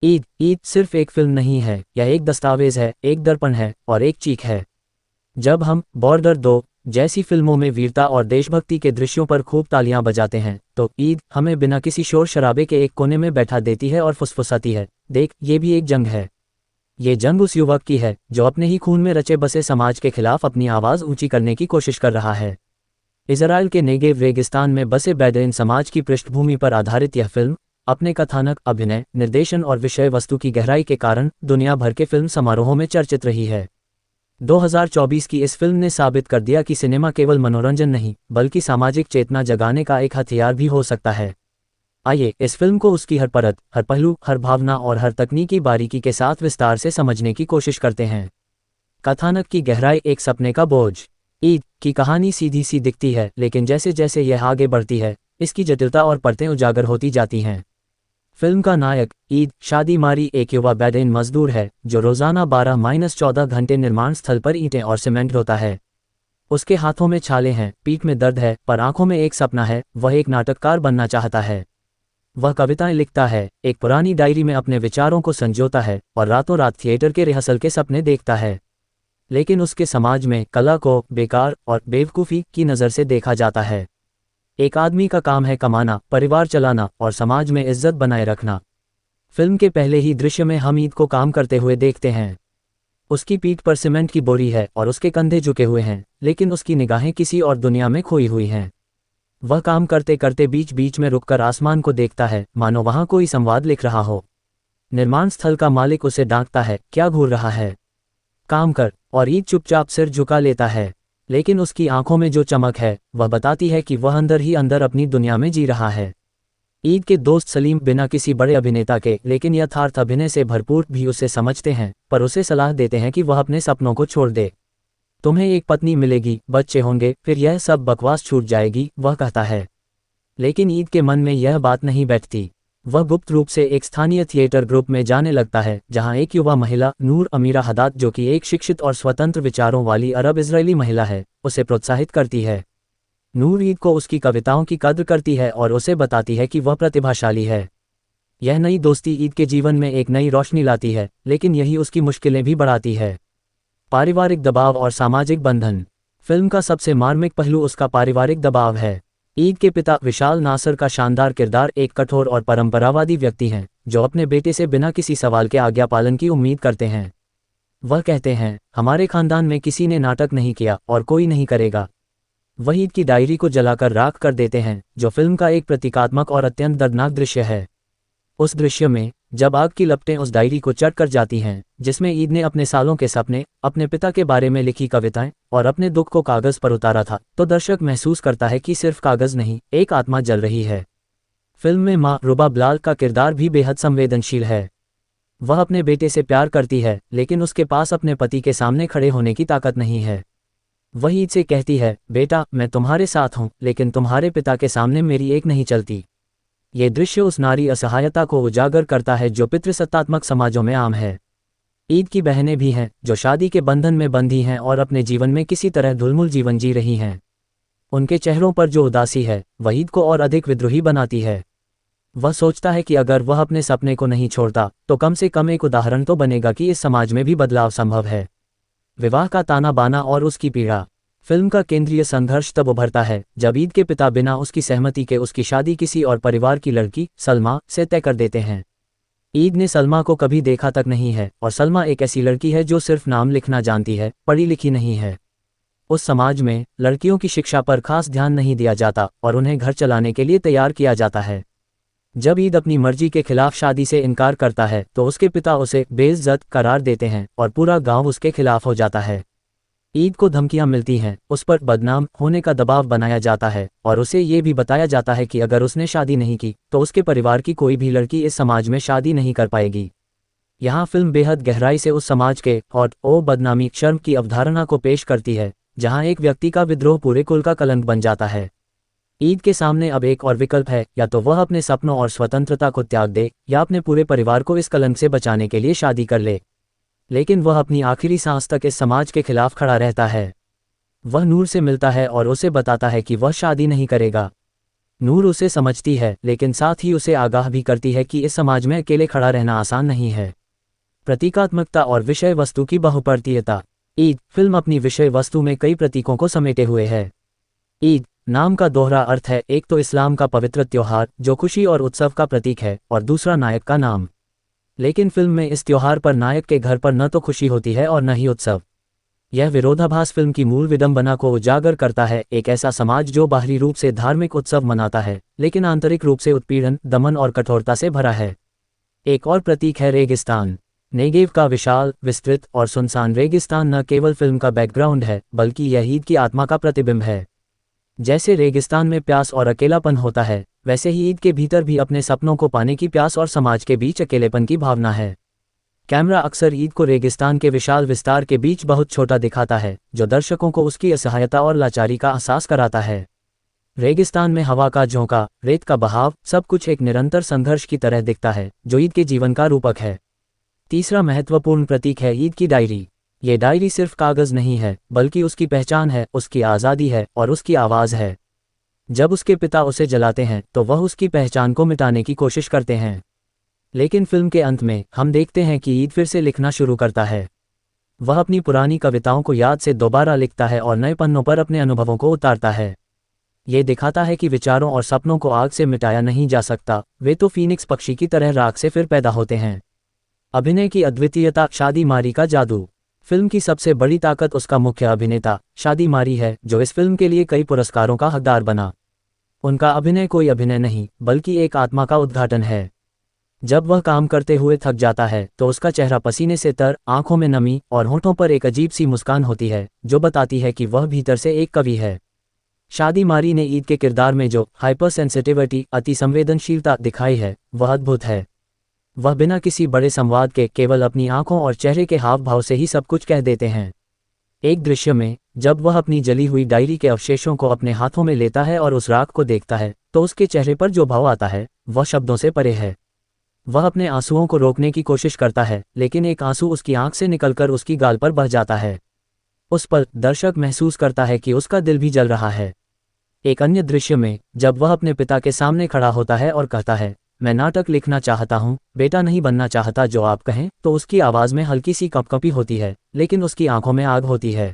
ईद सिर्फ एक फिल्म नहीं है, यह एक दस्तावेज है, एक दर्पण है और एक चीख है। जब हम बॉर्डर 2 जैसी फिल्मों में वीरता और देशभक्ति के दृश्यों पर खूब तालियां बजाते हैं, तो ईद हमें बिना किसी शोर शराबे के एक कोने में बैठा देती है और फुसफुसाती है, देख ये भी एक जंग है। ये जंग उस युवक की है जो अपने ही खून में रचे बसे समाज के खिलाफ अपनी आवाज़ ऊंची करने की कोशिश कर रहा है। इजराइल के नेगेव रेगिस्तान में बसे बेदुइन समाज की पृष्ठभूमि पर आधारित यह फिल्म अपने कथानक, अभिनय, निर्देशन और विषय वस्तु की गहराई के कारण दुनिया भर के फिल्म समारोहों में चर्चित रही है। 2024 की इस फिल्म ने साबित कर दिया कि सिनेमा केवल मनोरंजन नहीं, बल्कि सामाजिक चेतना जगाने का एक हथियार भी हो सकता है। आइए इस फिल्म को उसकी हर परत, हर पहलू, हर भावना और हर तकनीकी बारीकी के साथ विस्तार से समझने की कोशिश करते हैं। कथानक की गहराई, एक सपने का बोझ। ईद की कहानी सीधी सी दिखती है, लेकिन जैसे जैसे यह आगे बढ़ती है, इसकी जटिलता और परतें उजागर होती जाती हैं। फिल्म का नायक ईद शादीमारी एक युवा बेदुइन मजदूर है जो रोजाना 12-14 घंटे निर्माण स्थल पर ईंटें और सीमेंट ढोता है। उसके हाथों में छाले हैं, पीठ में दर्द है, पर आंखों में एक सपना है, वह एक नाटककार बनना चाहता है। वह कविताएं लिखता है, एक पुरानी डायरी में अपने विचारों को संजोता है और रातों रात थिएटर के रिहर्सल के सपने देखता है। लेकिन उसके समाज में कला को बेकार और बेवकूफ़ी की नज़र से देखा जाता है। एक आदमी का काम है कमाना, परिवार चलाना और समाज में इज्जत बनाए रखना। फिल्म के पहले ही दृश्य में हम ईद को काम करते हुए देखते हैं। उसकी पीठ पर सीमेंट की बोरी है और उसके कंधे झुके हुए हैं, लेकिन उसकी निगाहें किसी और दुनिया में खोई हुई हैं। वह काम करते करते बीच बीच में रुककर आसमान को देखता है, मानो वहां कोई संवाद लिख रहा हो। निर्माण स्थल का मालिक उसे डांटता है, क्या घूर रहा है, काम कर, और ईद चुपचाप सिर झुका लेता है। लेकिन उसकी आंखों में जो चमक है वह बताती है कि वह अंदर ही अंदर अपनी दुनिया में जी रहा है। ईद के दोस्त सलीम बिना किसी बड़े अभिनेता के लेकिन यथार्थ अभिनय से भरपूर भी उसे समझते हैं, पर उसे सलाह देते हैं कि वह अपने सपनों को छोड़ दे। तुम्हें एक पत्नी मिलेगी, बच्चे होंगे, फिर यह सब बकवास छूट जाएगी, वह कहता है। लेकिन ईद के मन में यह बात नहीं बैठती। वह गुप्त रूप से एक स्थानीय थिएटर ग्रुप में जाने लगता है, जहां एक युवा महिला नूर अमीरा हदाद, जो कि एक शिक्षित और स्वतंत्र विचारों वाली अरब इजरायली महिला है, उसे प्रोत्साहित करती है। नूर ईद को उसकी कविताओं की कद्र करती है और उसे बताती है कि वह प्रतिभाशाली है। यह नई दोस्ती ईद के जीवन में एक नई रोशनी लाती है, लेकिन यही उसकी मुश्किलें भी बढ़ाती है। पारिवारिक दबाव और सामाजिक बंधन। फिल्म का सबसे मार्मिक पहलू उसका पारिवारिक दबाव है। ईद के पिता विशाल नासर का शानदार किरदार एक कठोर और परंपरावादी व्यक्ति हैं, जो अपने बेटे से बिना किसी सवाल के आज्ञा पालन की उम्मीद करते हैं। वह कहते हैं, हमारे खानदान में किसी ने नाटक नहीं किया और कोई नहीं करेगा। वह ईद की डायरी को जलाकर राख कर देते हैं, जो फिल्म का एक प्रतीकात्मक और अत्यंत दर्दनाक दृश्य है। उस दृश्य में जब आग की लपटें उस डायरी को चढ़ कर जाती हैं, जिसमें ईद ने अपने सालों के सपने, अपने पिता के बारे में लिखी कविताएं और अपने दुख को कागज पर उतारा था, तो दर्शक महसूस करता है कि सिर्फ कागज नहीं, एक आत्मा जल रही है। फिल्म में माँ रुबा बिलाल का किरदार भी बेहद संवेदनशील है। वह अपने बेटे से प्यार करती है, लेकिन उसके पास अपने पति के सामने खड़े होने की ताकत नहीं है। वह ईद से कहती है, बेटा मैं तुम्हारे साथ हूँ, लेकिन तुम्हारे पिता के सामने मेरी एक नहीं चलती। ये दृश्य उस नारी असहायता को उजागर करता है जो पितृसत्तात्मक समाजों में आम है। ईद की बहनें भी हैं जो शादी के बंधन में बंधी हैं और अपने जीवन में किसी तरह धुलमुल जीवन जी रही हैं। उनके चेहरों पर जो उदासी है वह ईद को और अधिक विद्रोही बनाती है। वह सोचता है कि अगर वह अपने सपने को नहीं छोड़ता तो कम से कम एक उदाहरण तो बनेगा कि इस समाज में भी बदलाव संभव है। विवाह का ताना बाना और उसकी पीड़ा। फिल्म का केंद्रीय संघर्ष तब उभरता है जब ईद के पिता बिना उसकी सहमति के उसकी शादी किसी और परिवार की लड़की सलमा से तय कर देते हैं। ईद ने सलमा को कभी देखा तक नहीं है और सलमा एक ऐसी लड़की है जो सिर्फ नाम लिखना जानती है, पढ़ी लिखी नहीं है। उस समाज में लड़कियों की शिक्षा पर खास ध्यान नहीं दिया जाता और उन्हें घर चलाने के लिए तैयार किया जाता है। जब ईद अपनी मर्जी के खिलाफ शादी से इनकार करता है तो उसके पिता उसे बेइज्जत करार देते हैं और पूरा गांव उसके खिलाफ हो जाता है। ईद को धमकियां मिलती हैं, उस पर बदनाम होने का दबाव बनाया जाता है और उसे ये भी बताया जाता है कि अगर उसने शादी नहीं की तो उसके परिवार की कोई भी लड़की इस समाज में शादी नहीं कर पाएगी। यहाँ फिल्म बेहद गहराई से उस समाज के हॉट ओ बदनामी शर्म की अवधारणा को पेश करती है, जहाँ एक व्यक्ति का विद्रोह पूरे कुल का कलंक बन जाता है। ईद के सामने अब एक और विकल्प है, या तो वह अपने सपनों और स्वतंत्रता को त्याग दे या अपने पूरे परिवार को इस कलंक से बचाने के लिए शादी कर ले। लेकिन वह अपनी आखिरी सांस तक इस समाज के खिलाफ खड़ा रहता है। वह नूर से मिलता है और उसे बताता है कि वह शादी नहीं करेगा। नूर उसे समझती है, लेकिन साथ ही उसे आगाह भी करती है कि इस समाज में अकेले खड़ा रहना आसान नहीं है। प्रतीकात्मकता और विषय वस्तु की बहुपर्तीयता। ईद फिल्म अपनी विषय वस्तु में कई प्रतीकों को समेटे हुए है। ईद नाम का दोहरा अर्थ है, एक तो इस्लाम का पवित्र त्योहार जो खुशी और उत्सव का प्रतीक है, और दूसरा नायक का नाम। लेकिन फिल्म में इस त्योहार पर नायक के घर पर न तो खुशी होती है और न ही उत्सव। यह विरोधाभास फिल्म की मूल विडंबना को उजागर करता है, एक ऐसा समाज जो बाहरी रूप से धार्मिक उत्सव मनाता है लेकिन आंतरिक रूप से उत्पीड़न, दमन और कठोरता से भरा है। एक और प्रतीक है रेगिस्तान। नेगेव का विशाल, विस्तृत और सुनसान रेगिस्तान न केवल फिल्म का बैकग्राउंड है बल्कि यह ईद की आत्मा का प्रतिबिंब है। जैसे रेगिस्तान में प्यास और अकेलापन होता है, वैसे ही ईद के भीतर भी अपने सपनों को पाने की प्यास और समाज के बीच अकेलेपन की भावना है। कैमरा अक्सर ईद को रेगिस्तान के विशाल विस्तार के बीच बहुत छोटा दिखाता है, जो दर्शकों को उसकी असहायता और लाचारी का एहसास कराता है। रेगिस्तान में हवा का झोंका, रेत का बहाव, सब कुछ एक निरंतर संघर्ष की तरह दिखता है, जो ईद के जीवन का रूपक है। तीसरा महत्वपूर्ण प्रतीक है ईद की डायरी। ये डायरी सिर्फ कागज नहीं है, बल्कि उसकी पहचान है, उसकी आज़ादी है और उसकी आवाज़ है। जब उसके पिता उसे जलाते हैं तो वह उसकी पहचान को मिटाने की कोशिश करते हैं, लेकिन फिल्म के अंत में हम देखते हैं कि ईद फिर से लिखना शुरू करता है। वह अपनी पुरानी कविताओं को याद से दोबारा लिखता है और नए पन्नों पर अपने अनुभवों को उतारता है। ये दिखाता है कि विचारों और सपनों को आग से मिटाया नहीं जा सकता, वे तो फीनिक्स पक्षी की तरह राख से फिर पैदा होते हैं। अभिनय की अद्वितीयता। शादी मारी का जादू। फिल्म की सबसे बड़ी ताकत उसका मुख्य अभिनेता शादी मारी है, जो इस फिल्म के लिए कई पुरस्कारों का हकदार बना। उनका अभिनय कोई अभिनय नहीं बल्कि एक आत्मा का उद्घाटन है। जब वह काम करते हुए थक जाता है तो उसका चेहरा पसीने से तर, आंखों में नमी और होठों पर एक अजीब सी मुस्कान होती है जो बताती है कि वह भीतर से एक कवि है। शादी मारी ने ईद के किरदार में जो हाइपर सेंसिटिविटी, अति संवेदनशीलता दिखाई है, वह अद्भुत है। वह बिना किसी बड़े संवाद के केवल अपनी आंखों और चेहरे के हाव भाव से ही सब कुछ कह देते हैं। एक दृश्य में जब वह अपनी जली हुई डायरी के अवशेषों को अपने हाथों में लेता है और उस राख को देखता है तो उसके चेहरे पर जो भाव आता है वह शब्दों से परे है। वह अपने आंसुओं को रोकने की कोशिश करता है, लेकिन एक आंसू उसकी आंख से निकलकर उसकी गाल पर बह जाता है। उस पर दर्शक महसूस करता है कि उसका दिल भी जल रहा है। एक अन्य दृश्य में जब वह अपने पिता के सामने खड़ा होता है और कहता है, मैं नाटक लिखना चाहता हूँ, बेटा नहीं बनना चाहता जो आप कहें, तो उसकी आवाज़ में हल्की सी कंपकंपी होती है, लेकिन उसकी आंखों में आग होती है।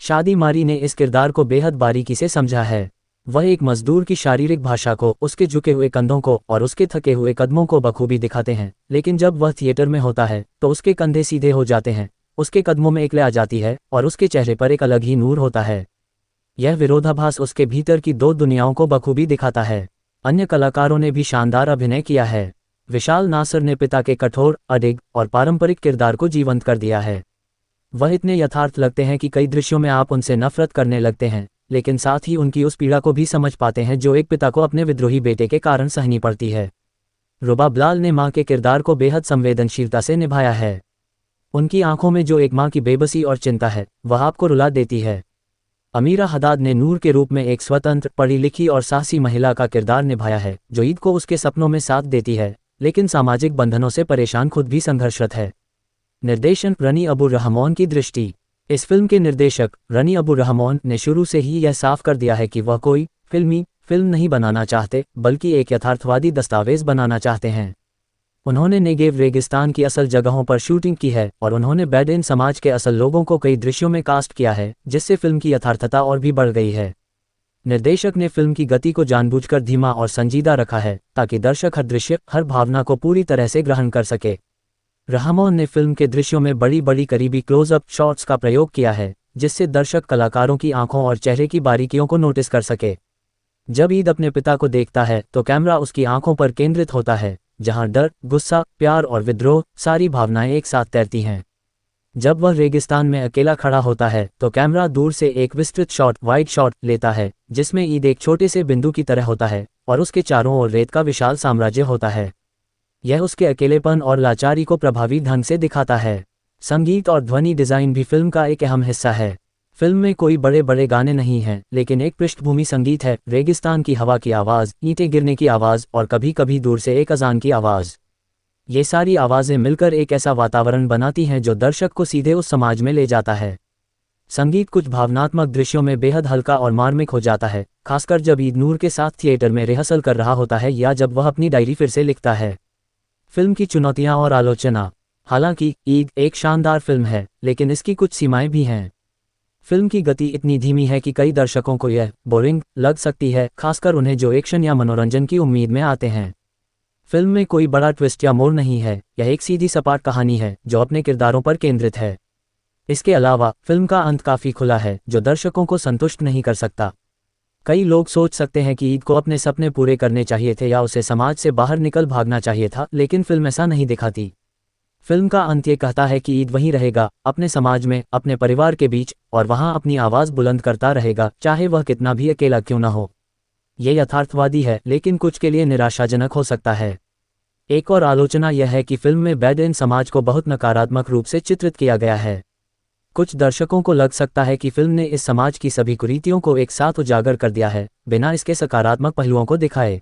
शादी मारी ने इस किरदार को बेहद बारीकी से समझा है। वह एक मजदूर की शारीरिक भाषा को, उसके झुके हुए कंधों को और उसके थके हुए कदमों को बखूबी दिखाते हैं, लेकिन जब वह थिएटर में होता है तो उसके कंधे सीधे हो जाते हैं, उसके कदमों में एकले आ जाती है और उसके चेहरे पर एक अलग ही नूर होता है। यह विरोधाभास उसके भीतर की दो दुनियाओं को बखूबी दिखाता है। अन्य कलाकारों ने भी शानदार अभिनय किया है। विशाल नासर ने पिता के कठोर, अडिग और पारंपरिक किरदार को जीवंत कर दिया है। वह इतने यथार्थ लगते हैं कि कई दृश्यों में आप उनसे नफरत करने लगते हैं, लेकिन साथ ही उनकी उस पीड़ा को भी समझ पाते हैं जो एक पिता को अपने विद्रोही बेटे के कारण सहनी पड़ती है। रुबा बलाल ने मां के किरदार को बेहद संवेदनशीलता से निभाया है। उनकी आंखों में जो एक मां की बेबसी और चिंता है, वह आपको रुला देती है। अमीरा हदाद ने नूर के रूप में एक स्वतंत्र, पढ़ी लिखी और साहसी महिला का किरदार निभाया है, जो ईद को उसके सपनों में साथ देती है, लेकिन सामाजिक बंधनों से परेशान खुद भी संघर्षरत है। निर्देशन रनी अबुर रहमान की दृष्टि। इस फिल्म के निर्देशक रनी अबुर रहमान ने शुरू से ही यह साफ कर दिया है कि वह कोई फिल्म नहीं बनाना चाहते, बल्कि एक यथार्थवादी दस्तावेज बनाना चाहते हैं। उन्होंने नेगेव रेगिस्तान की असल जगहों पर शूटिंग की है और उन्होंने बेडुइन समाज के असल लोगों को कई दृश्यों में कास्ट किया है, जिससे फिल्म की यथार्थता और भी बढ़ गई है। निर्देशक ने फिल्म की गति को जानबूझकर धीमा और संजीदा रखा है, ताकि दर्शक हर दृश्य, हर भावना को पूरी तरह से ग्रहण कर सके। रहमान ने फिल्म के दृश्यों में बड़ी बड़ी करीबी क्लोजअप शॉट्स का प्रयोग किया है, जिससे दर्शक कलाकारों की आंखों और चेहरे की बारीकियों को नोटिस कर सके। जब ईद अपने पिता को देखता है तो कैमरा उसकी आंखों पर केंद्रित होता है, जहां डर, गुस्सा, प्यार और विद्रोह, सारी भावनाएं एक साथ तैरती हैं। जब वह रेगिस्तान में अकेला खड़ा होता है तो कैमरा दूर से एक विस्तृत शॉट, वाइड शॉट लेता है, जिसमें ईद एक छोटे से बिंदु की तरह होता है और उसके चारों ओर रेत का विशाल साम्राज्य होता है। यह उसके अकेलेपन और लाचारी को प्रभावी ढंग से दिखाता है। संगीत और ध्वनि डिज़ाइन भी फिल्म का एक अहम हिस्सा है। फिल्म में कोई बड़े बड़े गाने नहीं हैं, लेकिन एक पृष्ठभूमि संगीत है। रेगिस्तान की हवा की आवाज़, ईंटें गिरने की आवाज़ और कभी कभी दूर से एक अजान की आवाज़। ये सारी आवाज़ें मिलकर एक ऐसा वातावरण बनाती हैं जो दर्शक को सीधे उस समाज में ले जाता है। संगीत कुछ भावनात्मक दृश्यों में बेहद हल्का और मार्मिक हो जाता है, खासकर जब ईद नूर के साथ थिएटर में रिहर्सल कर रहा होता है या जब वह अपनी डायरी फिर से लिखता है। फिल्म की चुनौतियां और आलोचना। हालांकि ईद एक शानदार फिल्म है, लेकिन इसकी कुछ सीमाएं भी हैं। फिल्म की गति इतनी धीमी है कि कई दर्शकों को यह बोरिंग लग सकती है, खासकर उन्हें जो एक्शन या मनोरंजन की उम्मीद में आते हैं। फिल्म में कोई बड़ा ट्विस्ट या मोड़ नहीं है, यह एक सीधी सपाट कहानी है जो अपने किरदारों पर केंद्रित है। इसके अलावा फिल्म का अंत काफ़ी खुला है, जो दर्शकों को संतुष्ट नहीं कर सकता। कई लोग सोच सकते हैं कि ईद को अपने सपने पूरे करने चाहिए थे या उसे समाज से बाहर निकल भागना चाहिए था, लेकिन फिल्म ऐसा नहीं दिखाती। फिल्म का अंत ये कहता है कि ईद वहीं रहेगा, अपने समाज में, अपने परिवार के बीच, और वहां अपनी आवाज़ बुलंद करता रहेगा, चाहे वह कितना भी अकेला क्यों न हो। ये यथार्थवादी है, लेकिन कुछ के लिए निराशाजनक हो सकता है। एक और आलोचना यह है कि फिल्म में बेदइन समाज को बहुत नकारात्मक रूप से चित्रित किया गया है। कुछ दर्शकों को लग सकता है कि फिल्म ने इस समाज की सभी कुरीतियों को एक साथ उजागर कर दिया है, बिना इसके सकारात्मक पहलुओं को दिखाए।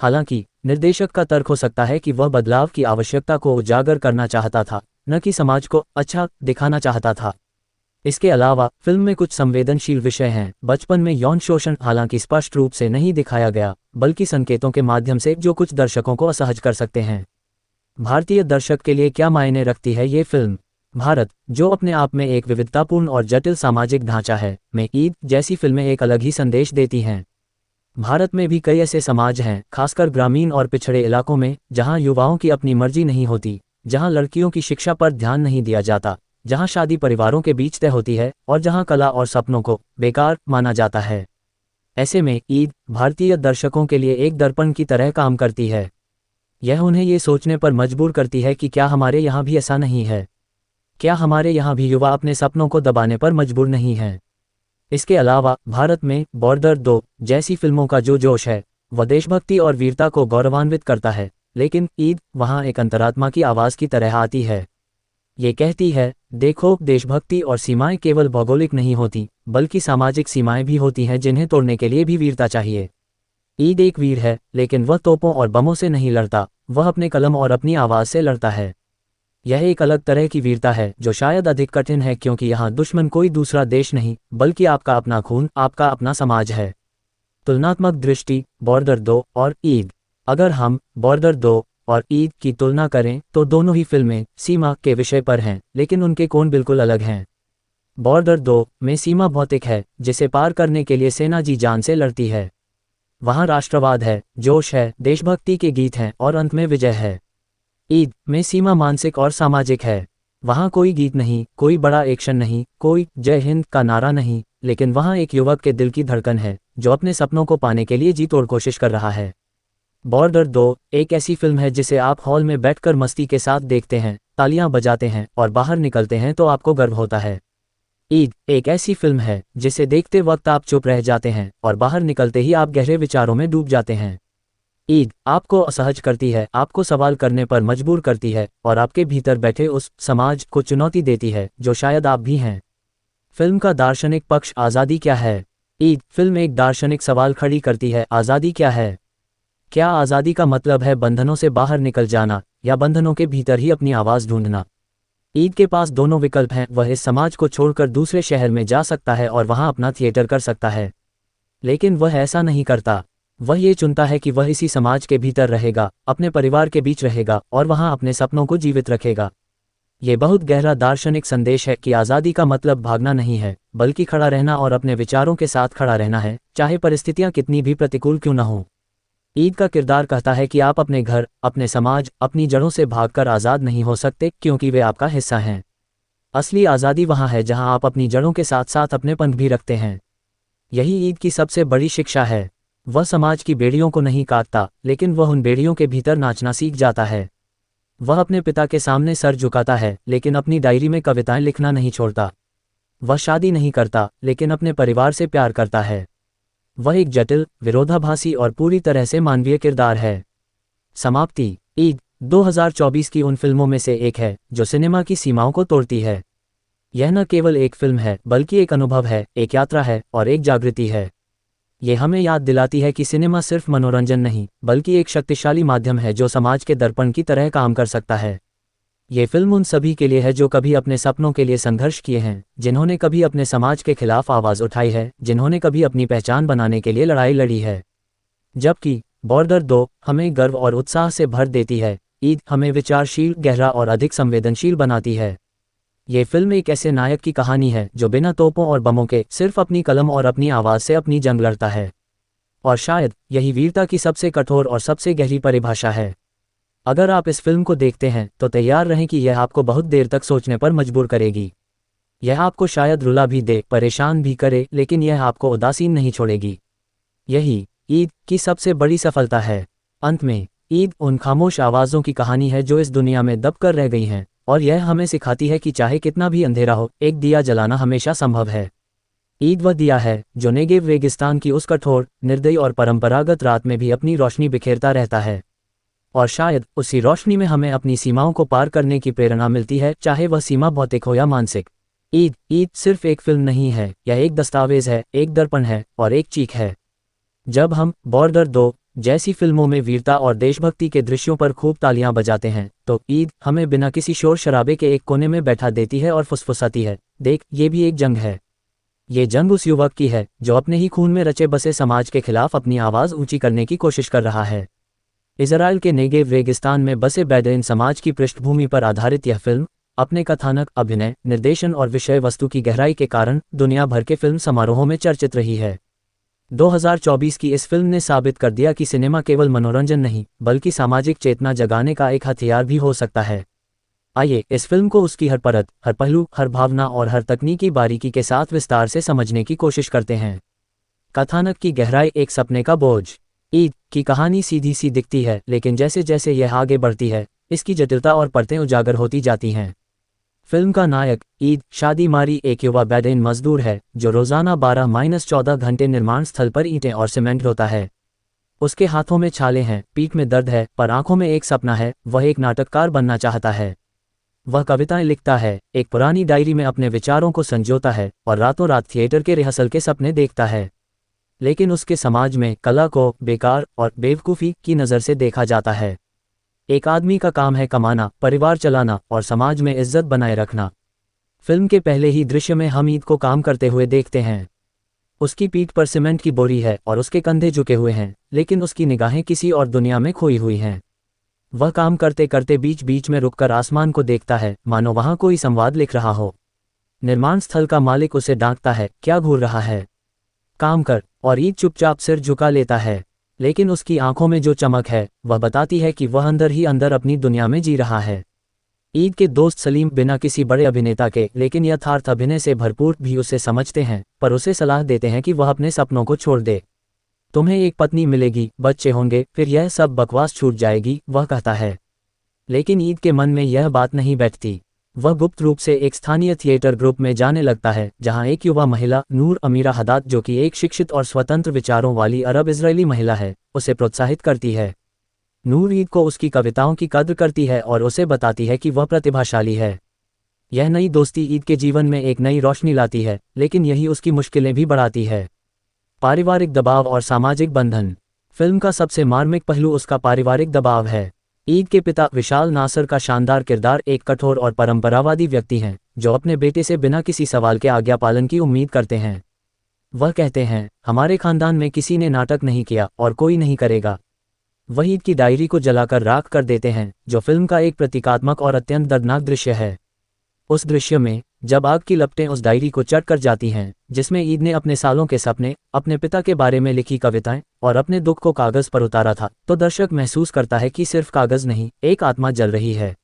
हालांकि निर्देशक का तर्क हो सकता है कि वह बदलाव की आवश्यकता को उजागर करना चाहता था, न कि समाज को अच्छा दिखाना चाहता था। इसके अलावा फिल्म में कुछ संवेदनशील विषय हैं। बचपन में यौन शोषण हालांकि स्पष्ट रूप से नहीं दिखाया गया, बल्कि संकेतों के माध्यम से, जो कुछ दर्शकों को असहज कर सकते हैं। भारतीय दर्शक के लिए क्या मायने रखती है ये फिल्म? भारत, जो अपने आप में एक विविधतापूर्ण और जटिल सामाजिक ढांचा है, में ईद जैसी फिल्में एक अलग ही संदेश देती हैं। भारत में भी कई ऐसे समाज हैं, खासकर ग्रामीण और पिछड़े इलाकों में, जहां युवाओं की अपनी मर्जी नहीं होती, जहां लड़कियों की शिक्षा पर ध्यान नहीं दिया जाता, जहां शादी परिवारों के बीच तय होती है, और जहां कला और सपनों को बेकार माना जाता है। ऐसे में ईद भारतीय दर्शकों के लिए एक दर्पण की तरह काम करती है। यह उन्हें ये सोचने पर मजबूर करती है कि क्या हमारे यहाँ भी ऐसा नहीं है? क्या हमारे यहाँ भी युवा अपने सपनों को दबाने पर मजबूर नहीं हैं? इसके अलावा भारत में बॉर्डर 2 जैसी फिल्मों का जो जोश है, वह देशभक्ति और वीरता को गौरवान्वित करता है, लेकिन ईद वहाँ एक अंतरात्मा की आवाज़ की तरह आती है। ये कहती है, देखो, देशभक्ति और सीमाएं केवल भौगोलिक नहीं होती, बल्कि सामाजिक सीमाएं भी होती हैं, जिन्हें तोड़ने के लिए भी वीरता चाहिए। ईद एक वीर है, लेकिन वह तोपों और बमों से नहीं लड़ता, वह अपने कलम और अपनी आवाज़ से लड़ता है। यह एक अलग तरह की वीरता है, जो शायद अधिक कठिन है, क्योंकि यहाँ दुश्मन कोई दूसरा देश नहीं, बल्कि आपका अपना खून, आपका अपना समाज है। तुलनात्मक दृष्टि, बॉर्डर 2 और ईद। अगर हम बॉर्डर 2 और ईद की तुलना करें, तो दोनों ही फिल्में सीमा के विषय पर हैं, लेकिन उनके कोण बिल्कुल अलग हैं। बॉर्डर 2 में सीमा भौतिक है, जिसे पार करने के लिए सेना जी जान से लड़ती है। वहाँ राष्ट्रवाद है, जोश है, देशभक्ति के गीत हैं, और अंत में विजय है। ईद में सीमा मानसिक और सामाजिक है। वहाँ कोई गीत नहीं, कोई बड़ा एक्शन नहीं, कोई जय हिंद का नारा नहीं, लेकिन वहाँ एक युवक के दिल की धड़कन है, जो अपने सपनों को पाने के लिए जी तोड़ कोशिश कर रहा है। बॉर्डर 2 एक ऐसी फिल्म है जिसे आप हॉल में बैठकर मस्ती के साथ देखते हैं, तालियां बजाते हैं और बाहर निकलते हैं तो आपको गर्व होता है। ईद एक ऐसी फिल्म है जिसे देखते वक्त आप चुप रह जाते हैं और बाहर निकलते ही आप गहरे विचारों में डूब जाते हैं। ईद आपको असहज करती है, आपको सवाल करने पर मजबूर करती है, और आपके भीतर बैठे उस समाज को चुनौती देती है, जो शायद आप भी हैं। फिल्म का दार्शनिक पक्ष, आज़ादी क्या है? ईद फिल्म एक दार्शनिक सवाल खड़ी करती है, आज़ादी क्या है? क्या आज़ादी का मतलब है बंधनों से बाहर निकल जाना, या बंधनों के भीतर ही अपनी आवाज़ ढूंढना? ईद के पास दोनों विकल्प हैं। वह इस समाज को छोड़कर दूसरे शहर में जा सकता है और वहां अपना थिएटर कर सकता है, लेकिन वह ऐसा नहीं करता। वह ये चुनता है कि वह इसी समाज के भीतर रहेगा, अपने परिवार के बीच रहेगा, और वहां अपने सपनों को जीवित रखेगा। ये बहुत गहरा दार्शनिक संदेश है कि आज़ादी का मतलब भागना नहीं है, बल्कि खड़ा रहना और अपने विचारों के साथ खड़ा रहना है, चाहे परिस्थितियां कितनी भी प्रतिकूल क्यों न हों। ईद का किरदार कहता है कि आप अपने घर, अपने समाज, अपनी जड़ों से भागकर आज़ाद नहीं हो सकते, क्योंकि वे आपका हिस्सा हैं। असली आज़ादी वहाँ है जहाँ आप अपनी जड़ों के साथ साथ अपने पंख भी रखते हैं। यही ईद की सबसे बड़ी शिक्षा है। वह समाज की बेड़ियों को नहीं काटता, लेकिन वह उन बेड़ियों के भीतर नाचना सीख जाता है। वह अपने पिता के सामने सर झुकाता है, लेकिन अपनी डायरी में कविताएं लिखना नहीं छोड़ता। वह शादी नहीं करता, लेकिन अपने परिवार से प्यार करता है। वह एक जटिल, विरोधाभासी और पूरी तरह से मानवीय किरदार है। समाप्ति। ईद 2024 की उन फिल्मों में से एक है जो सिनेमा की सीमाओं को तोड़ती है। यह न केवल एक फिल्म है, बल्कि एक अनुभव है, एक यात्रा है, और एक जागृति है। ये हमें याद दिलाती है कि सिनेमा सिर्फ मनोरंजन नहीं, बल्कि एक शक्तिशाली माध्यम है जो समाज के दर्पण की तरह काम कर सकता है। ये फिल्म उन सभी के लिए है जो कभी अपने सपनों के लिए संघर्ष किए हैं, जिन्होंने कभी अपने समाज के खिलाफ आवाज़ उठाई है, जिन्होंने कभी अपनी पहचान बनाने के लिए लड़ाई लड़ी है। जबकि बॉर्डर 2 हमें गर्व और उत्साह से भर देती है, ईद हमें विचारशील, गहरा और अधिक संवेदनशील बनाती है। ये फिल्म एक ऐसे नायक की कहानी है जो बिना तोपों और बमों के सिर्फ अपनी कलम और अपनी आवाज़ से अपनी जंग लड़ता है। और शायद यही वीरता की सबसे कठोर और सबसे गहरी परिभाषा है। अगर आप इस फिल्म को देखते हैं तो तैयार रहें कि यह आपको बहुत देर तक सोचने पर मजबूर करेगी। यह आपको शायद रुला भी दे, परेशान भी करे, लेकिन यह आपको उदासीन नहीं छोड़ेगी। यही ईद की सबसे बड़ी सफलता है। अंत में ईद उन खामोश आवाज़ों की कहानी है जो इस दुनिया में दबकर रह गई हैं, और यह हमें सिखाती है कि चाहे कितना भी अंधेरा हो, एक दिया जलाना हमेशा संभव है। ईद वह दिया है जो नेगेव रेगिस्तान की उस कठोर, निर्दयी और परंपरागत रात में भी अपनी रोशनी बिखेरता रहता है। और शायद उसी रोशनी में हमें अपनी सीमाओं को पार करने की प्रेरणा मिलती है, चाहे वह सीमा भौतिक हो या मानसिक। ईद सिर्फ एक फिल्म नहीं है, यह एक दस्तावेज है, एक दर्पण है और एक चीख है। जब हम बॉर्डर 2 जैसी फिल्मों में वीरता और देशभक्ति के दृश्यों पर खूब तालियां बजाते हैं, तो ईद हमें बिना किसी शोर शराबे के एक कोने में बैठा देती है और फुसफुसाती है, देख, ये भी एक जंग है। ये जंग उस युवक की है जो अपने ही खून में रचे बसे समाज के खिलाफ अपनी आवाज़ ऊंची करने की कोशिश कर रहा है। इज़राइल के नेगेव रेगिस्तान में बसे बेदुइन समाज की पृष्ठभूमि पर आधारित यह फिल्म अपने कथानक, अभिनय, निर्देशन और विषय वस्तु की गहराई के कारण दुनिया भर के फिल्म समारोहों में चर्चित रही है। 2024 की इस फिल्म ने साबित कर दिया कि सिनेमा केवल मनोरंजन नहीं, बल्कि सामाजिक चेतना जगाने का एक हथियार भी हो सकता है। आइए इस फिल्म को उसकी हर परत, हर पहलू, हर भावना और हर तकनीकी बारीकी के साथ विस्तार से समझने की कोशिश करते हैं। कथानक की गहराई, एक सपने का बोझ। ईद की कहानी सीधी सी दिखती है, लेकिन जैसे जैसे यह आगे बढ़ती है, इसकी जटिलता और परतें उजागर होती जाती हैं। फिल्म का नायक ईद शादीमारी एक युवा बेदुइन मजदूर है जो रोजाना 12-14 घंटे निर्माण स्थल पर ईंटें और सीमेंट ढोता है। उसके हाथों में छाले हैं, पीठ में दर्द है, पर आंखों में एक सपना है, वह एक नाटककार बनना चाहता है। वह कविताएं लिखता है, एक पुरानी डायरी में अपने विचारों को संजोता है और रातों रात थिएटर के रिहर्सल के सपने देखता है। लेकिन उसके समाज में कला को बेकार और बेवकूफ़ी की नज़र से देखा जाता है। एक आदमी का काम है कमाना, परिवार चलाना और समाज में इज्जत बनाए रखना। फिल्म के पहले ही दृश्य में हम ईद को काम करते हुए देखते हैं। उसकी पीठ पर सीमेंट की बोरी है और उसके कंधे झुके हुए हैं, लेकिन उसकी निगाहें किसी और दुनिया में खोई हुई हैं। वह काम करते करते बीच बीच में रुककर आसमान को देखता है, मानो वहां कोई संवाद लिख रहा हो। निर्माण स्थल का मालिक उसे डांटता है, क्या घूर रहा है, काम कर, और ईद चुपचाप सिर झुका लेता है। लेकिन उसकी आंखों में जो चमक है वह बताती है कि वह अंदर ही अंदर अपनी दुनिया में जी रहा है। ईद के दोस्त सलीम बिना किसी बड़े अभिनेता के लेकिन यथार्थ अभिनय से भरपूर भी उसे समझते हैं, पर उसे सलाह देते हैं कि वह अपने सपनों को छोड़ दे। तुम्हें एक पत्नी मिलेगी, बच्चे होंगे, फिर यह सब बकवास छूट जाएगी, वह कहता है। लेकिन ईद के मन में यह बात नहीं बैठती। वह गुप्त रूप से एक स्थानीय थिएटर ग्रुप में जाने लगता है, जहां एक युवा महिला नूर अमीरा हदाद, जो कि एक शिक्षित और स्वतंत्र विचारों वाली अरब इजरायली महिला है, उसे प्रोत्साहित करती है। नूर ईद को उसकी कविताओं की कद्र करती है और उसे बताती है कि वह प्रतिभाशाली है। यह नई दोस्ती ईद के जीवन में एक नई रोशनी लाती है, लेकिन यही उसकी मुश्किलें भी बढ़ाती है। पारिवारिक दबाव और सामाजिक बंधन। फिल्म का सबसे मार्मिक पहलू उसका पारिवारिक दबाव है। ईद के पिता विशाल नासर का शानदार किरदार एक कठोर और परंपरावादी व्यक्ति हैं, जो अपने बेटे से बिना किसी सवाल के आज्ञा पालन की उम्मीद करते हैं। वह कहते हैं, हमारे खानदान में किसी ने नाटक नहीं किया और कोई नहीं करेगा। वह ईद की डायरी को जलाकर राख कर देते हैं, जो फिल्म का एक प्रतीकात्मक और अत्यंत दर्दनाक दृश्य है। उस दृश्य में जब आग की लपटें उस डायरी को चढ़ कर जाती हैं, जिसमें ईद ने अपने सालों के सपने, अपने पिता के बारे में लिखी कविताएं और अपने दुख को कागज पर उतारा था, तो दर्शक महसूस करता है कि सिर्फ कागज नहीं, एक आत्मा जल रही है।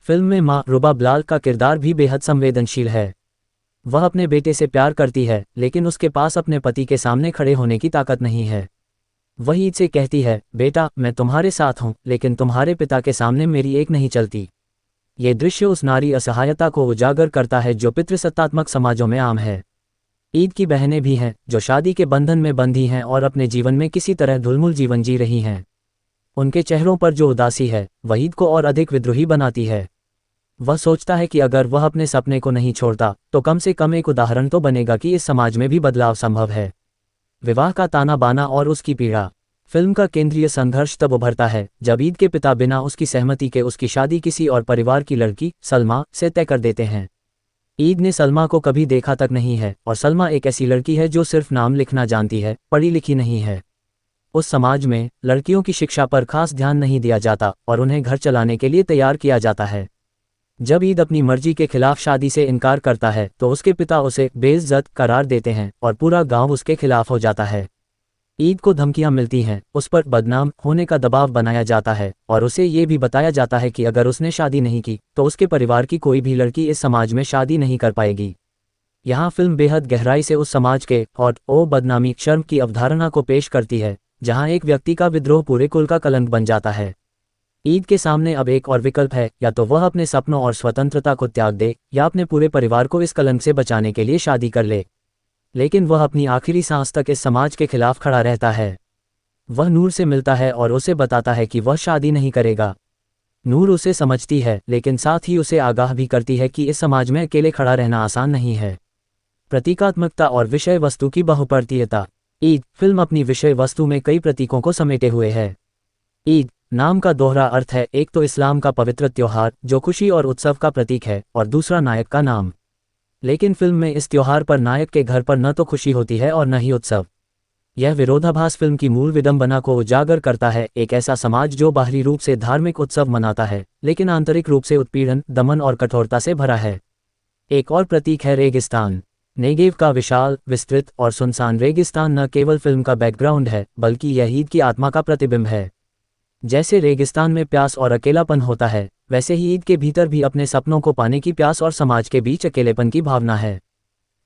फिल्म में मां रुबा बिलाल का किरदार भी बेहद संवेदनशील है। वह अपने बेटे से प्यार करती है, लेकिन उसके पास अपने पति के सामने खड़े होने की ताकत नहीं है। वह ईद से कहती है, बेटा, मैं तुम्हारे साथ हूं, लेकिन तुम्हारे पिता के सामने मेरी एक नहीं चलती। ये दृश्य उस नारी असहायता को उजागर करता है जो पितृसत्तात्मक समाजों में आम है। ईद की बहनें भी हैं जो शादी के बंधन में बंधी हैं और अपने जीवन में किसी तरह धुलमुल जीवन जी रही हैं। उनके चेहरों पर जो उदासी है वह ईद को और अधिक विद्रोही बनाती है। वह सोचता है कि अगर वह अपने सपने को नहीं छोड़ता तो कम से कम एक उदाहरण तो बनेगा कि इस समाज में भी बदलाव संभव है। विवाह का ताना बाना और उसकी पीड़ा। फिल्म का केंद्रीय संघर्ष तब उभरता है जब ईद के पिता बिना उसकी सहमति के उसकी शादी किसी और परिवार की लड़की सलमा से तय कर देते हैं। ईद ने सलमा को कभी देखा तक नहीं है और सलमा एक ऐसी लड़की है जो सिर्फ नाम लिखना जानती है, पढ़ी लिखी नहीं है। उस समाज में लड़कियों की शिक्षा पर खास ध्यान नहीं दिया जाता और उन्हें घर चलाने के लिए तैयार किया जाता है। जब ईद अपनी मर्जी के खिलाफ शादी से इनकार करता है तो उसके पिता उसे बेइज्जत करार देते हैं और पूरा गांव उसके खिलाफ हो जाता है। ईद को धमकियां मिलती हैं, उस पर बदनाम होने का दबाव बनाया जाता है और उसे ये भी बताया जाता है कि अगर उसने शादी नहीं की तो उसके परिवार की कोई भी लड़की इस समाज में शादी नहीं कर पाएगी। यहाँ फिल्म बेहद गहराई से उस समाज के और बदनामी शर्म की अवधारणा को पेश करती है जहाँ एक व्यक्ति का विद्रोह पूरे कुल का कलंक बन जाता है। ईद के सामने अब एक और विकल्प है, या तो वह अपने सपनों और स्वतंत्रता को त्याग दे या अपने पूरे परिवार को इस कलंक से बचाने के लिए शादी कर ले। लेकिन वह अपनी आखिरी सांस तक इस समाज के खिलाफ खड़ा रहता है। वह नूर से मिलता है और उसे बताता है कि वह शादी नहीं करेगा। नूर उसे समझती है लेकिन साथ ही उसे आगाह भी करती है कि इस समाज में अकेले खड़ा रहना आसान नहीं है। प्रतीकात्मकता और विषय वस्तु की बहुपर्तीयता। ईद फिल्म अपनी विषय वस्तु में कई प्रतीकों को समेटे हुए है। ईद नाम का दोहरा अर्थ है, एक तो इस्लाम का पवित्र त्योहार जो खुशी और उत्सव का प्रतीक है और दूसरा नायक का नाम। लेकिन फिल्म में इस त्योहार पर नायक के घर पर न तो खुशी होती है और न ही उत्सव। यह विरोधाभास फिल्म की मूल विडंबना को उजागर करता है, एक ऐसा समाज जो बाहरी रूप से धार्मिक उत्सव मनाता है लेकिन आंतरिक रूप से उत्पीड़न, दमन और कठोरता से भरा है। एक और प्रतीक है रेगिस्तान। नेगेव का विशाल, विस्तृत और सुनसान रेगिस्तान न केवल फिल्म का बैकग्राउंड है बल्कि यह ईद की आत्मा का प्रतिबिंब है। जैसे रेगिस्तान में प्यास और अकेलापन होता है, वैसे ही ईद के भीतर भी अपने सपनों को पाने की प्यास और समाज के बीच अकेलेपन की भावना है।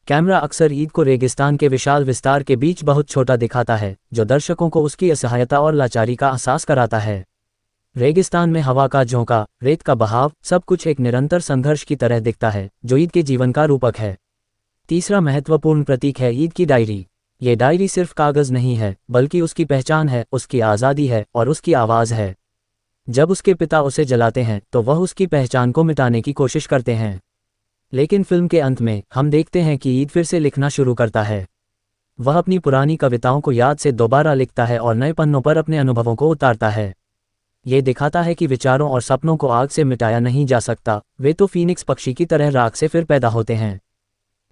कैमरा अक्सर ईद को रेगिस्तान के विशाल विस्तार के बीच बहुत छोटा दिखाता है जो दर्शकों को उसकी असहायता और लाचारी का एहसास कराता है। रेगिस्तान में हवा का झोंका, रेत का बहाव, सब कुछ एक निरंतर संघर्ष की तरह दिखता है जो ईद के जीवन का रूपक है। तीसरा महत्वपूर्ण प्रतीक है ईद की डायरी। ये डायरी सिर्फ कागज नहीं है बल्कि उसकी पहचान है, उसकी आज़ादी है और उसकी आवाज़ है। जब उसके पिता उसे जलाते हैं तो वह उसकी पहचान को मिटाने की कोशिश करते हैं, लेकिन फिल्म के अंत में हम देखते हैं कि ईद फिर से लिखना शुरू करता है। वह अपनी पुरानी कविताओं को याद से दोबारा लिखता है और नए पन्नों पर अपने अनुभवों को उतारता है। ये दिखाता है कि विचारों और सपनों को आग से मिटाया नहीं जा सकता, वे तो फीनिक्स पक्षी की तरह राख से फिर पैदा होते हैं।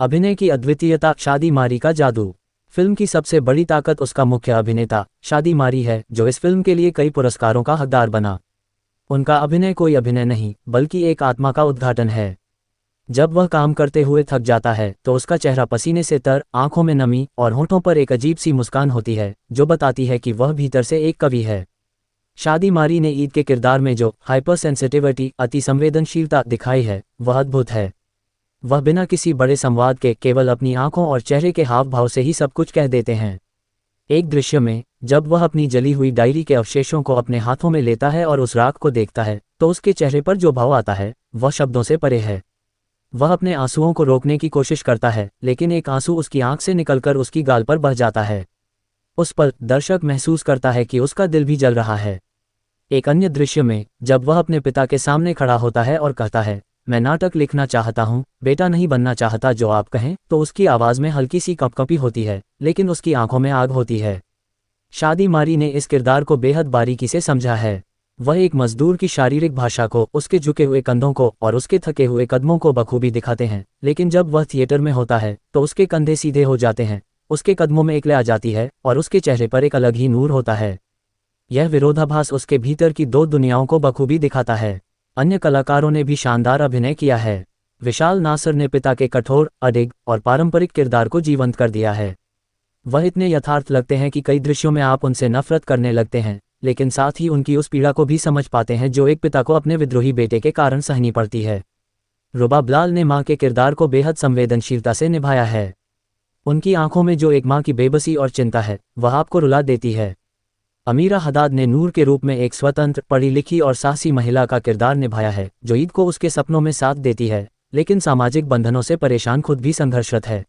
अभिनय की अद्वितीयता। शादी मारी का जादू। फिल्म की सबसे बड़ी ताकत उसका मुख्य अभिनेता शादी मारी है जो इस फिल्म के लिए कई पुरस्कारों का हकदार बना। उनका अभिनय कोई अभिनय नहीं बल्कि एक आत्मा का उद्घाटन है। जब वह काम करते हुए थक जाता है तो उसका चेहरा पसीने से तर, आंखों में नमी और होठों पर एक अजीब सी मुस्कान होती है जो बताती है कि वह भीतर से एक कवि है। शादी मारी ने ईद के किरदार में जो हाइपर सेंसिटिविटी, अति संवेदनशीलता दिखाई है वह अद्भुत है। वह बिना किसी बड़े संवाद के केवल अपनी आंखों और चेहरे के हाव भाव से ही सब कुछ कह देते हैं। एक दृश्य में जब वह अपनी जली हुई डायरी के अवशेषों को अपने हाथों में लेता है और उस राख को देखता है तो उसके चेहरे पर जो भाव आता है वह शब्दों से परे है। वह अपने आंसुओं को रोकने की कोशिश करता है लेकिन एक आंसू उसकी आंख से निकलकर उसकी गाल पर बह जाता है। उस पल दर्शक महसूस करता है कि उसका दिल भी जल रहा है। एक अन्य दृश्य में जब वह अपने पिता के सामने खड़ा होता है और कहता है, मैं नाटक लिखना चाहता हूँ, बेटा नहीं बनना चाहता जो आप कहें, तो उसकी आवाज़ में हल्की सी कंपकंपी होती है लेकिन उसकी आंखों में आग होती है। शादी मारी ने इस किरदार को बेहद बारीकी से समझा है। वह एक मजदूर की शारीरिक भाषा को, उसके झुके हुए कंधों को और उसके थके हुए कदमों को बखूबी दिखाते हैं, लेकिन जब वह थिएटर में होता है तो उसके कंधे सीधे हो जाते हैं, उसके कदमों में एकले आ जाती है और उसके चेहरे पर एक अलग ही नूर होता है। यह विरोधाभास उसके भीतर की दो दुनियाओं को बखूबी दिखाता है। अन्य कलाकारों ने भी शानदार अभिनय किया है। विशाल नासर ने पिता के कठोर, अडिग और पारंपरिक किरदार को जीवंत कर दिया है। वह इतने यथार्थ लगते हैं कि कई दृश्यों में आप उनसे नफरत करने लगते हैं, लेकिन साथ ही उनकी उस पीड़ा को भी समझ पाते हैं जो एक पिता को अपने विद्रोही बेटे के कारण सहनी पड़ती है। रुबा बलाल ने मां के किरदार को बेहद संवेदनशीलता से निभाया है। उनकी आंखों में जो एक मां की बेबसी और चिंता है वह आपको रुला देती है। अमीरा हदाद ने नूर के रूप में एक स्वतंत्र, पढ़ी लिखी और साहसी महिला का किरदार निभाया है जो ईद को उसके सपनों में साथ देती है लेकिन सामाजिक बंधनों से परेशान खुद भी संघर्षरत है।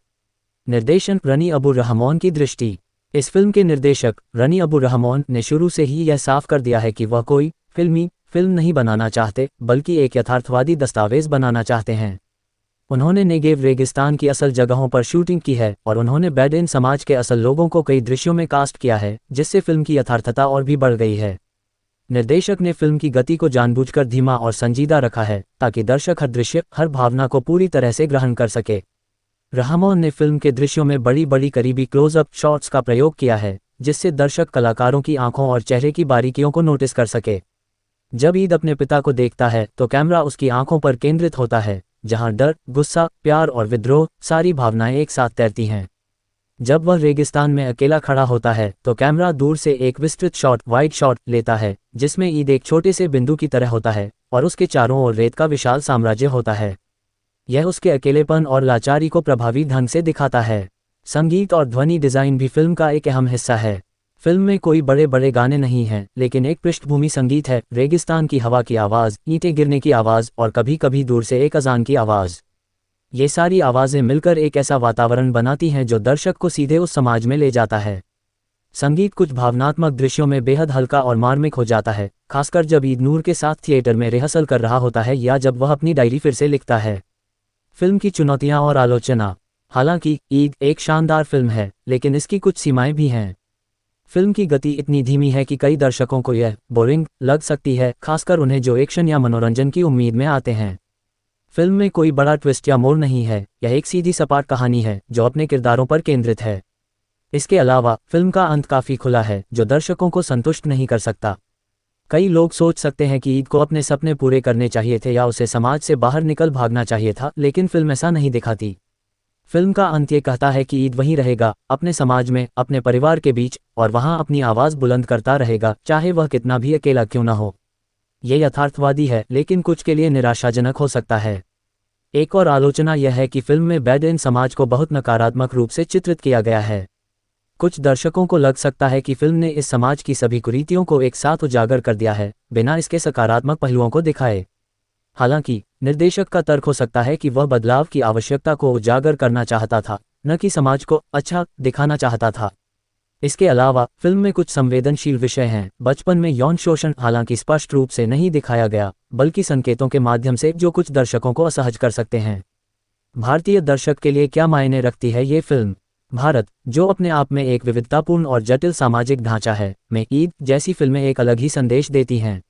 निर्देशन रनी अबुर रहमान की दृष्टि। इस फिल्म के निर्देशक रनी अबुर रहमान ने शुरू से ही यह साफ कर दिया है कि वह कोई फिल्म नहीं बनाना चाहते बल्कि एक यथार्थवादी दस्तावेज बनाना चाहते हैं। उन्होंने नेगेव रेगिस्तान की असल जगहों पर शूटिंग की है और उन्होंने बेडुइन समाज के असल लोगों को कई दृश्यों में कास्ट किया है, जिससे फिल्म की यथार्थता और भी बढ़ गई है। निर्देशक ने फिल्म की गति को जानबूझकर धीमा और संजीदा रखा है ताकि दर्शक हर दृश्य, हर भावना को पूरी तरह से ग्रहण कर सके। रहमान ने फिल्म के दृश्यों में बड़ी बड़ी करीबी क्लोजअप शॉट्स का प्रयोग किया है, जिससे दर्शक कलाकारों की आंखों और चेहरे की बारीकियों को नोटिस कर सके। जब ईद अपने पिता को देखता है तो कैमरा उसकी आंखों पर केंद्रित होता है, जहां डर, गुस्सा, प्यार और विद्रोह सारी भावनाएं एक साथ तैरती हैं। जब वह रेगिस्तान में अकेला खड़ा होता है तो कैमरा दूर से एक विस्तृत शॉट, वाइड शॉट लेता है, जिसमें ईद एक छोटे से बिंदु की तरह होता है और उसके चारों ओर रेत का विशाल साम्राज्य होता है। यह उसके अकेलेपन और लाचारी को प्रभावी ढंग से दिखाता है। संगीत और ध्वनि डिज़ाइन भी फिल्म का एक अहम हिस्सा है। फिल्म में कोई बड़े बड़े गाने नहीं हैं, लेकिन एक पृष्ठभूमि संगीत है। रेगिस्तान की हवा की आवाज़, ईंटें गिरने की आवाज़ और कभी कभी दूर से एक अजान की आवाज़। ये सारी आवाज़ें मिलकर एक ऐसा वातावरण बनाती हैं जो दर्शक को सीधे उस समाज में ले जाता है। संगीत कुछ भावनात्मक दृश्यों में बेहद हल्का और मार्मिक हो जाता है, खासकर जब ईद नूर के साथ थिएटर में रिहर्सल कर रहा होता है या जब वह अपनी डायरी फिर से लिखता है। फिल्म की चुनौतियां और आलोचना। हालांकि ईद एक शानदार फिल्म है, लेकिन इसकी कुछ सीमाएं भी हैं। फिल्म की गति इतनी धीमी है कि कई दर्शकों को यह बोरिंग लग सकती है, खासकर उन्हें जो एक्शन या मनोरंजन की उम्मीद में आते हैं। फिल्म में कोई बड़ा ट्विस्ट या मोड़ नहीं है, यह एक सीधी सपाट कहानी है जो अपने किरदारों पर केंद्रित है। इसके अलावा फिल्म का अंत काफ़ी खुला है, जो दर्शकों को संतुष्ट नहीं कर सकता। कई लोग सोच सकते हैं कि ईद को अपने सपने पूरे करने चाहिए थे या उसे समाज से बाहर निकल भागना चाहिए था, लेकिन फिल्म ऐसा नहीं दिखाती। फिल्म का अंत ये कहता है कि ईद वहीं रहेगा, अपने समाज में, अपने परिवार के बीच, और वहां अपनी आवाज़ बुलंद करता रहेगा, चाहे वह कितना भी अकेला क्यों न हो। ये यथार्थवादी है, लेकिन कुछ के लिए निराशाजनक हो सकता है। एक और आलोचना यह है कि फिल्म में बेडुइन समाज को बहुत नकारात्मक रूप से चित्रित किया गया है। कुछ दर्शकों को लग सकता है कि फिल्म ने इस समाज की सभी कुरीतियों को एक साथ उजागर कर दिया है, बिना इसके सकारात्मक पहलुओं को दिखाए। हालांकि निर्देशक का तर्क हो सकता है कि वह बदलाव की आवश्यकता को उजागर करना चाहता था, न कि समाज को अच्छा दिखाना चाहता था। इसके अलावा फिल्म में कुछ संवेदनशील विषय हैं। बचपन में यौन शोषण हालांकि स्पष्ट रूप से नहीं दिखाया गया, बल्कि संकेतों के माध्यम से, जो कुछ दर्शकों को असहज कर सकते हैं। भारतीय दर्शक के लिए क्या मायने रखती है ये फिल्म? भारत, जो अपने आप में एक विविधतापूर्ण और जटिल सामाजिक ढांचा है, में ईद जैसी फिल्में एक अलग ही संदेश देती हैं।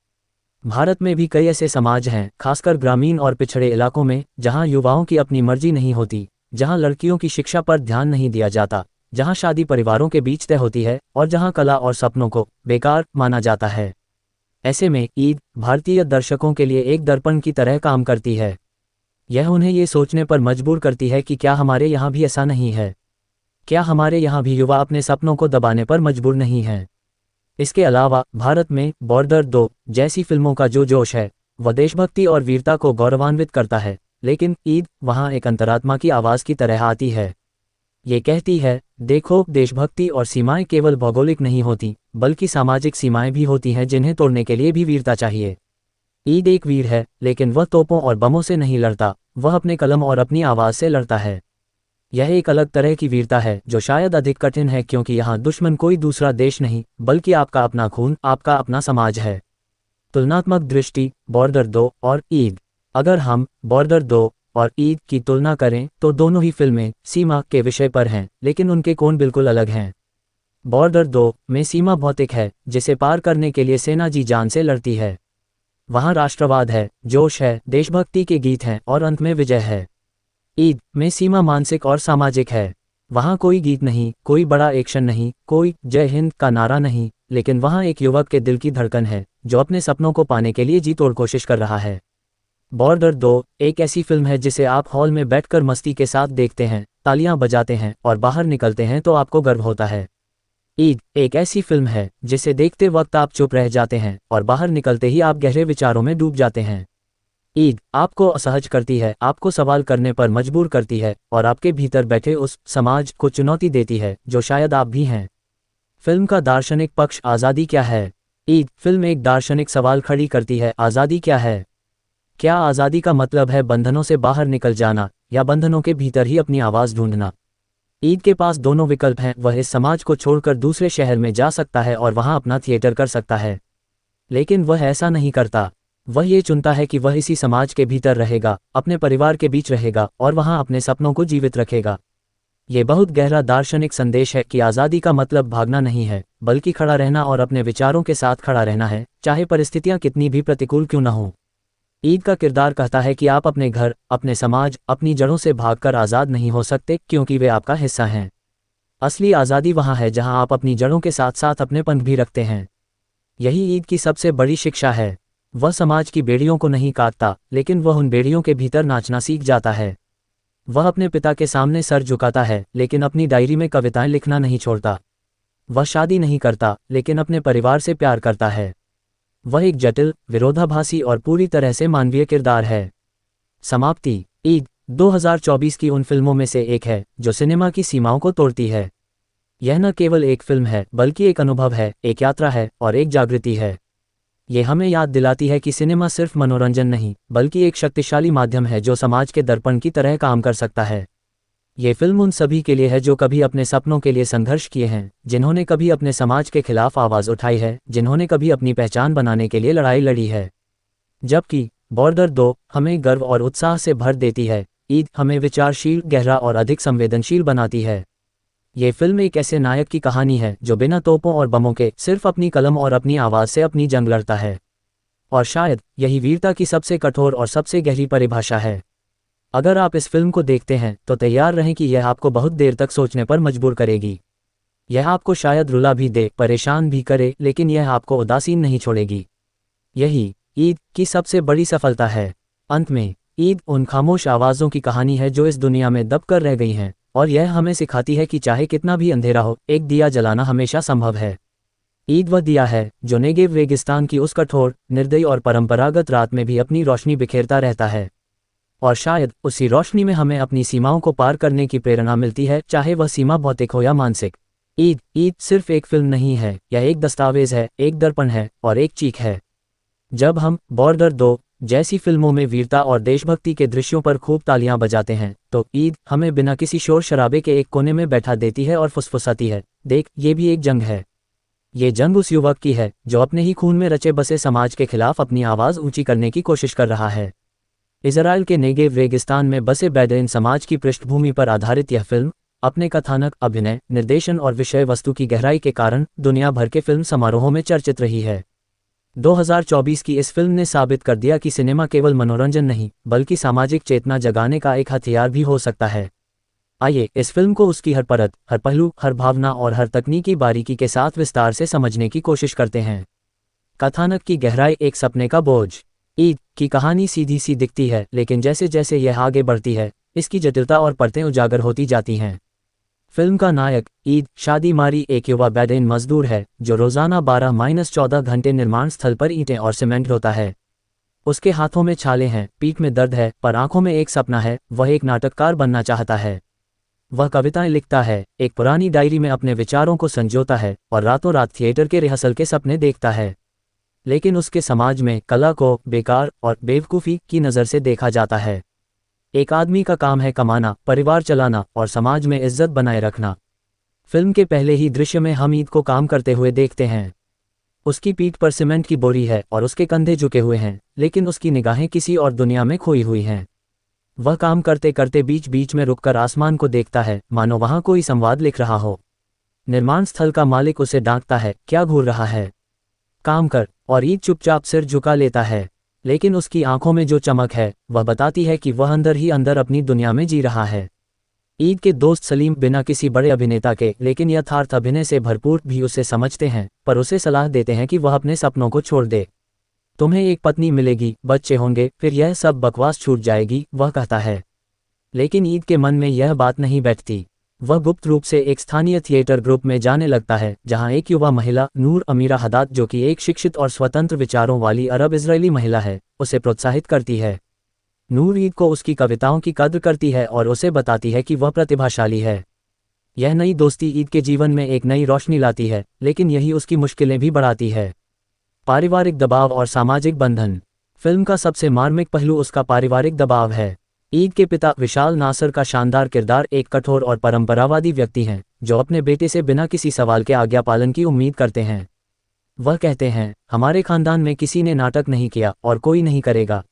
भारत में भी कई ऐसे समाज हैं, खासकर ग्रामीण और पिछड़े इलाकों में, जहां युवाओं की अपनी मर्जी नहीं होती, जहां लड़कियों की शिक्षा पर ध्यान नहीं दिया जाता, जहां शादी परिवारों के बीच तय होती है और जहां कला और सपनों को बेकार माना जाता है। ऐसे में ईद भारतीय दर्शकों के लिए एक दर्पण की तरह काम करती है। यह उन्हें ये सोचने पर मजबूर करती है कि क्या हमारे यहाँ भी ऐसा नहीं है? क्या हमारे यहाँ भी युवा अपने सपनों को दबाने पर मजबूर नहीं हैं? इसके अलावा भारत में बॉर्डर 2 जैसी फिल्मों का जो जोश है, वह देशभक्ति और वीरता को गौरवान्वित करता है, लेकिन ईद वहाँ एक अंतरात्मा की आवाज़ की तरह आती है। ये कहती है, देखो, देशभक्ति और सीमाएं केवल भौगोलिक नहीं होती, बल्कि सामाजिक सीमाएं भी होती हैं, जिन्हें तोड़ने के लिए भी वीरता चाहिए। ईद एक वीर है, लेकिन वह तोपों और बमों से नहीं लड़ता, वह अपने कलम और अपनी आवाज़ से लड़ता है। यह एक अलग तरह की वीरता है, जो शायद अधिक कठिन है, क्योंकि यहाँ दुश्मन कोई दूसरा देश नहीं, बल्कि आपका अपना खून, आपका अपना समाज है। तुलनात्मक दृष्टि, बॉर्डर 2 और ईद। अगर हम बॉर्डर 2 और ईद की तुलना करें तो दोनों ही फिल्में सीमा के विषय पर हैं, लेकिन उनके कोण बिल्कुल अलग हैं। बॉर्डर 2 में सीमा भौतिक है, जिसे पार करने के लिए सेना जी जान से लड़ती है। वहाँ राष्ट्रवाद है, जोश है, देशभक्ति के गीत हैं और अंत में विजय है। ईद में सीमा मानसिक और सामाजिक है। वहाँ कोई गीत नहीं, कोई बड़ा एक्शन नहीं, कोई जय हिंद का नारा नहीं, लेकिन वहाँ एक युवक के दिल की धड़कन है, जो अपने सपनों को पाने के लिए जी तोड़ कोशिश कर रहा है। बॉर्डर 2 एक ऐसी फिल्म है जिसे आप हॉल में बैठकर मस्ती के साथ देखते हैं, तालियां बजाते हैं और बाहर निकलते हैं तो आपको गर्व होता है। ईद एक ऐसी फिल्म है जिसे देखते वक्त आप चुप रह जाते हैं और बाहर निकलते ही आप गहरे विचारों में डूब जाते हैं। ईद आपको असहज करती है, आपको सवाल करने पर मजबूर करती है और आपके भीतर बैठे उस समाज को चुनौती देती है जो शायद आप भी हैं। फिल्म का दार्शनिक पक्ष, आज़ादी क्या है? ईद फिल्म एक दार्शनिक सवाल खड़ी करती है, आज़ादी क्या है? क्या आज़ादी का मतलब है बंधनों से बाहर निकल जाना, या बंधनों के भीतर ही अपनी आवाज़ ढूंढना? ईद के पास दोनों विकल्प हैं। वह इस समाज को छोड़कर दूसरे शहर में जा सकता है और वहां अपना थिएटर कर सकता है, लेकिन वह ऐसा नहीं करता। वह ये चुनता है कि वह इसी समाज के भीतर रहेगा, अपने परिवार के बीच रहेगा और वहां अपने सपनों को जीवित रखेगा। ये बहुत गहरा दार्शनिक संदेश है कि आज़ादी का मतलब भागना नहीं है, बल्कि खड़ा रहना और अपने विचारों के साथ खड़ा रहना है, चाहे परिस्थितियां कितनी भी प्रतिकूल क्यों न हों। ईद का किरदार कहता है कि आप अपने घर, अपने समाज, अपनी जड़ों से भागकर आज़ाद नहीं हो सकते, क्योंकि वे आपका हिस्सा हैं। असली आज़ादी वहाँ है जहाँ आप अपनी जड़ों के साथ साथ अपने पंख भी रखते हैं। यही ईद की सबसे बड़ी शिक्षा है। वह समाज की बेड़ियों को नहीं काटता, लेकिन वह उन बेड़ियों के भीतर नाचना सीख जाता है। वह अपने पिता के सामने सर झुकाता है, लेकिन अपनी डायरी में कविताएं लिखना नहीं छोड़ता। वह शादी नहीं करता, लेकिन अपने परिवार से प्यार करता है। वह एक जटिल, विरोधाभासी और पूरी तरह से मानवीय किरदार है। समाप्ति। ईद 2024 की उन फिल्मों में से एक है जो सिनेमा की सीमाओं को तोड़ती है। यह न केवल एक फिल्म है, बल्कि एक अनुभव है, एक यात्रा है और एक जागृति है। ये हमें याद दिलाती है कि सिनेमा सिर्फ मनोरंजन नहीं, बल्कि एक शक्तिशाली माध्यम है जो समाज के दर्पण की तरह काम कर सकता है। ये फिल्म उन सभी के लिए है जो कभी अपने सपनों के लिए संघर्ष किए हैं, जिन्होंने कभी अपने समाज के खिलाफ आवाज़ उठाई है, जिन्होंने कभी अपनी पहचान बनाने के लिए लड़ाई लड़ी है। जबकि बॉर्डर 2 हमें गर्व और उत्साह से भर देती है, ईद हमें विचारशील, गहरा और अधिक संवेदनशील बनाती है। ये फिल्म एक ऐसे नायक की कहानी है जो बिना तोपों और बमों के सिर्फ अपनी कलम और अपनी आवाज़ से अपनी जंग लड़ता है। और शायद यही वीरता की सबसे कठोर और सबसे गहरी परिभाषा है। अगर आप इस फिल्म को देखते हैं तो तैयार रहें कि यह आपको बहुत देर तक सोचने पर मजबूर करेगी। यह आपको शायद रुला भी दे, परेशान भी करे, लेकिन यह आपको उदासीन नहीं छोड़ेगी। यही ईद की सबसे बड़ी सफलता है। अंत में, ईद उन खामोश आवाज़ों की कहानी है जो इस दुनिया में दबकर रह गई हैं, और यह हमें सिखाती है कि चाहे कितना भी अंधेरा हो, एक दिया जलाना हमेशा संभव है। ईद वह दिया है जो नेगेव रेगिस्तान की उस कठोर, निर्दयी और परंपरागत रात में भी अपनी रोशनी बिखेरता रहता है। और शायद उसी रोशनी में हमें अपनी सीमाओं को पार करने की प्रेरणा मिलती है, चाहे वह सीमा भौतिक हो या मानसिक। ईद सिर्फ एक फिल्म नहीं है, यह एक दस्तावेज है, एक दर्पण है और एक चीख है। जब हम बॉर्डर 2 जैसी फिल्मों में वीरता और देशभक्ति के दृश्यों पर खूब तालियां बजाते हैं, तो ईद हमें बिना किसी शोर शराबे के एक कोने में बैठा देती है और फुसफुसाती है, देख, ये भी एक जंग है। ये जंग उस युवक की है जो अपने ही खून में रचे बसे समाज के खिलाफ अपनी आवाज़ ऊंची करने की कोशिश कर रहा है। इजराइल के नेगेव रेगिस्तान में बसे बेदुइन समाज की पृष्ठभूमि पर आधारित यह फिल्म अपने कथानक, अभिनय, निर्देशन और विषय वस्तु की गहराई के कारण दुनिया भर के फिल्म समारोहों में चर्चित रही है। 2024 की इस फिल्म ने साबित कर दिया कि सिनेमा केवल मनोरंजन नहीं, बल्कि सामाजिक चेतना जगाने का एक हथियार भी हो सकता है। आइए इस फिल्म को उसकी हर परत, हर पहलू, हर भावना और हर तकनीकी बारीकी के साथ विस्तार से समझने की कोशिश करते हैं। कथानक की गहराई, एक सपने का बोझ। ईद की कहानी सीधी सी दिखती है, लेकिन जैसे जैसे यह आगे बढ़ती है, इसकी जटिलता और परतें उजागर होती जाती हैं। फिल्म का नायक ईद शादीमारी एक युवा बेदुइन मजदूर है जो रोजाना 12-14 घंटे निर्माण स्थल पर ईंटें और सीमेंट ढोता है। उसके हाथों में छाले हैं, पीठ में दर्द है, पर आंखों में एक सपना है, वह एक नाटककार बनना चाहता है। वह कविताएं लिखता है, एक पुरानी डायरी में अपने विचारों को संजोता है और रातों रात थिएटर के रिहर्सल के सपने देखता है। लेकिन उसके समाज में कला को बेकार और बेवकूफ़ी की नज़र से देखा जाता है। एक आदमी का काम है कमाना, परिवार चलाना और समाज में इज्जत बनाए रखना। फिल्म के पहले ही दृश्य में हम ईद को काम करते हुए देखते हैं। उसकी पीठ पर सीमेंट की बोरी है और उसके कंधे झुके हुए हैं, लेकिन उसकी निगाहें किसी और दुनिया में खोई हुई हैं। वह काम करते करते बीच बीच में रुककर आसमान को देखता है, मानो वहां कोई संवाद लिख रहा हो। निर्माण स्थल का मालिक उसे डांटता है, क्या घूर रहा है, काम कर, और ईद चुपचाप सिर झुका लेता है। लेकिन उसकी आंखों में जो चमक है, वह बताती है कि वह अंदर ही अंदर अपनी दुनिया में जी रहा है। ईद के दोस्त सलीम बिना किसी बड़े अभिनेता के, लेकिन यथार्थ अभिनय से भरपूर भी उसे समझते हैं, पर उसे सलाह देते हैं कि वह अपने सपनों को छोड़ दे। तुम्हें एक पत्नी मिलेगी, बच्चे होंगे, फिर यह सब बकवास छूट जाएगी, वह कहता है। लेकिन ईद के मन में यह बात नहीं बैठती। वह गुप्त रूप से एक स्थानीय थिएटर ग्रुप में जाने लगता है, जहां एक युवा महिला, नूर अमीरा हदाद, जो कि एक शिक्षित और स्वतंत्र विचारों वाली अरब इजरायली महिला है, उसे प्रोत्साहित करती है। नूर ईद को उसकी कविताओं की कद्र करती है और उसे बताती है कि वह प्रतिभाशाली है। यह नई दोस्ती ईद के जीवन में एक नई रोशनी लाती है, लेकिन यही उसकी मुश्किलें भी बढ़ाती है। पारिवारिक दबाव और सामाजिक बंधन। फिल्म का सबसे मार्मिक पहलू उसका पारिवारिक दबाव है। ईद के पिता विशाल नासर का शानदार किरदार एक कठोर और परंपरावादी व्यक्ति हैं, जो अपने बेटे से बिना किसी सवाल के आज्ञा पालन की उम्मीद करते हैं। वह कहते हैं, हमारे खानदान में किसी ने नाटक नहीं किया और कोई नहीं करेगा।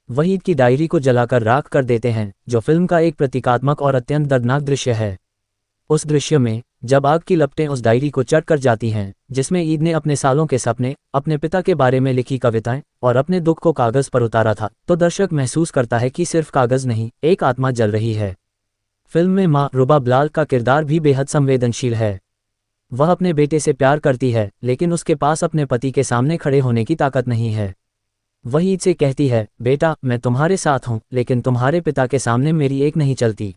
वहीद की डायरी को जलाकर राख कर देते हैं, जो फिल्म का एक प्रतीकात्मक और अत्यंत दर्दनाक दृश्य है। उस दृश्य में जब आग की लपटें उस डायरी को चट कर जाती हैं, जिसमें ईद ने अपने सालों के सपने, अपने पिता के बारे में लिखी कविताएं और अपने दुख को कागज पर उतारा था, तो दर्शक महसूस करता है कि सिर्फ कागज नहीं, एक आत्मा जल रही है। फिल्म में मां रुबा बिलाल का किरदार भी बेहद संवेदनशील है। वह अपने बेटे से प्यार करती है, लेकिन उसके पास अपने पति के सामने खड़े होने की ताकत नहीं है। वह ईद से कहती है, बेटा मैं तुम्हारे साथ हूं, लेकिन तुम्हारे पिता के सामने मेरी एक नहीं चलती।